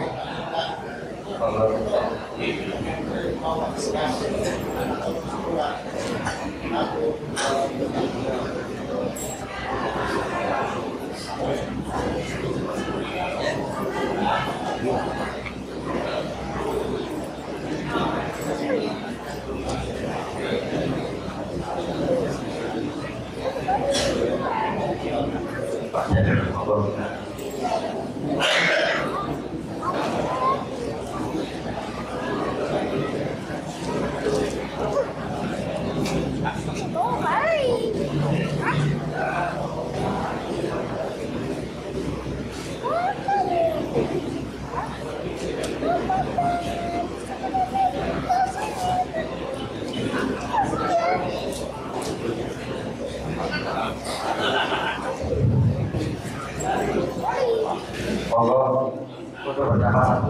Speaker 4: monggo untuk bersama.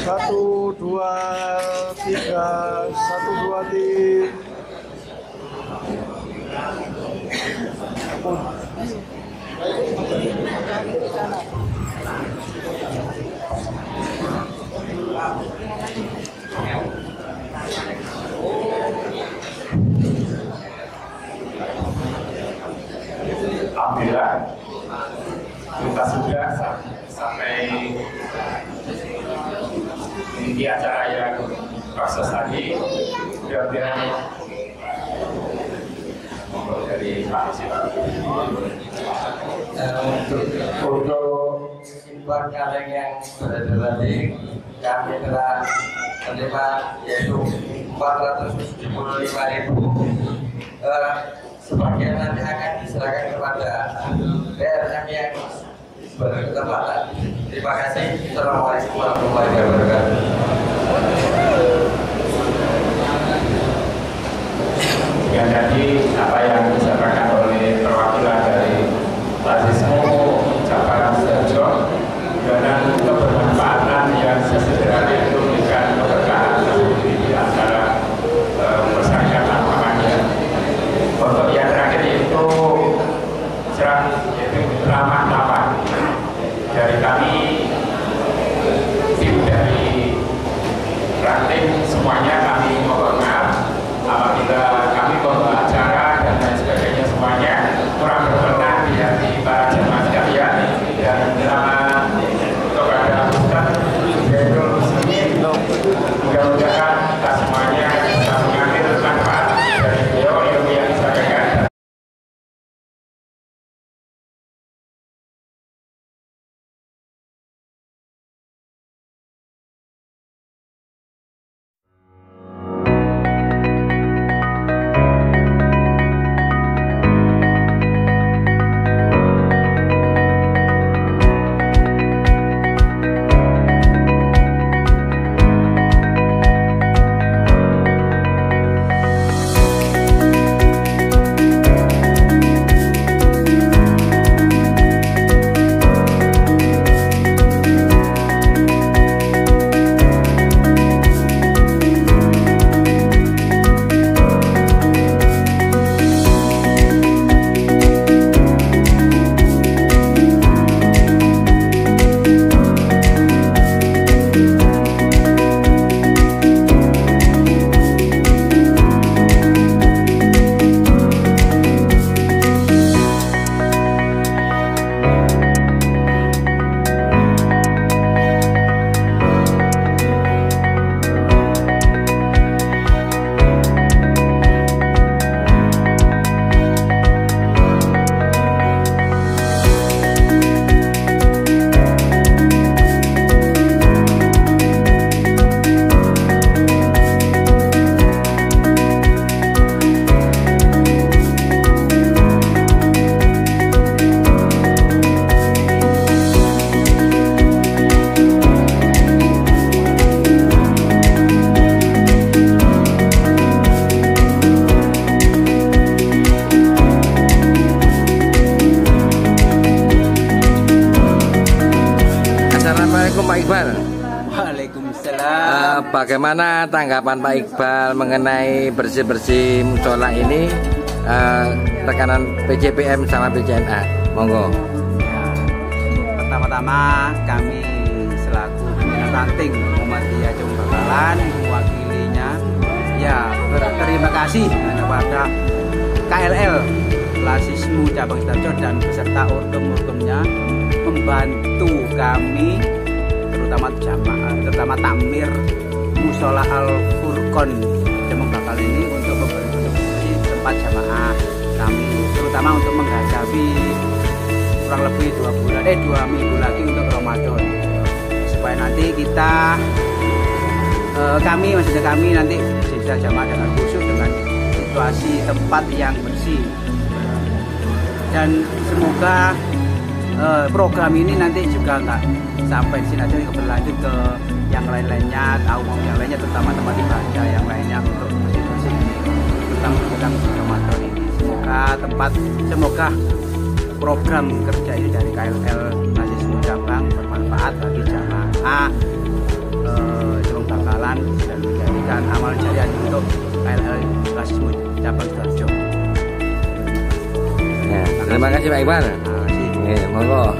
Speaker 5: Satu, dua, tiga, satu, dua, tiga.
Speaker 4: Alhamdulillah kita sudah sampai di acara yang proses tadi. Mudah-mudahan dari Pak Siapa
Speaker 8: Untuk impor kaleng yang berada tadi kami telah menerima yaitu 475.000. Sebagian nanti akan diserahkan kepada PRM yang berketempatan. Terima kasih. Assalamualaikum warahmatullahi wabarakatuh.
Speaker 4: Dan tadi apa yang disampaikan oleh perwakilan dari Lasismu Cabang Sidoarjo dan kebermanfaatan yang sesederhana itu memberikan keberkahan di antara masyarakat lapangannya. Untuk yang terakhir yaitu ramah tamah dari kami, tim dari ranting semuanya kami mohon maaf apabila kami membawa acara dan lain sebagainya semuanya kurang berkenan di hati para jemaah sekalian, dan selama kepada Ustaz Zainul Muslimin mudah-mudahan kita semuanya bisa mengambil manfaat dari beliau ilmu yang disampaikan.
Speaker 3: bagaimana tanggapan Pak Iqbal mengenai bersih-bersih musola ini, rekanan PJPM sama PJNA? Monggo.
Speaker 9: Ya, pertama-tama kami selaku pimpinan ranting Muhammadiyah Jember Bakalan mewakilinya ya berterima kasih kepada KLL Lasismu Cabang Sidoarjo dan beserta ortum-ortumnya membantu kami terutama takmir Musola Al Furqon Jember Bakalan ini untuk membersih tempat jamaah kami, terutama untuk menghadapi kurang lebih 2 minggu lagi untuk Ramadan, supaya nanti kami nanti bisa jamaah dengan khusyuk dengan situasi tempat yang bersih. Dan semoga program ini nanti juga nggak sampai di sini aja, berlanjut ke yang lain-lainnya, yang lainnya terutama tempat ibadah yang lainnya untuk bersih-bersih tentang Ramadan ini. Semoga program kerja ini dari KLL Lasismu Cabang bermanfaat bagi jamaah Jember Bakalan dan menjadikan amal jariah untuk KLL Lasismu Cabang Sidoarjo.
Speaker 3: Ya, terima kasih Pak Iqbal. Monggo.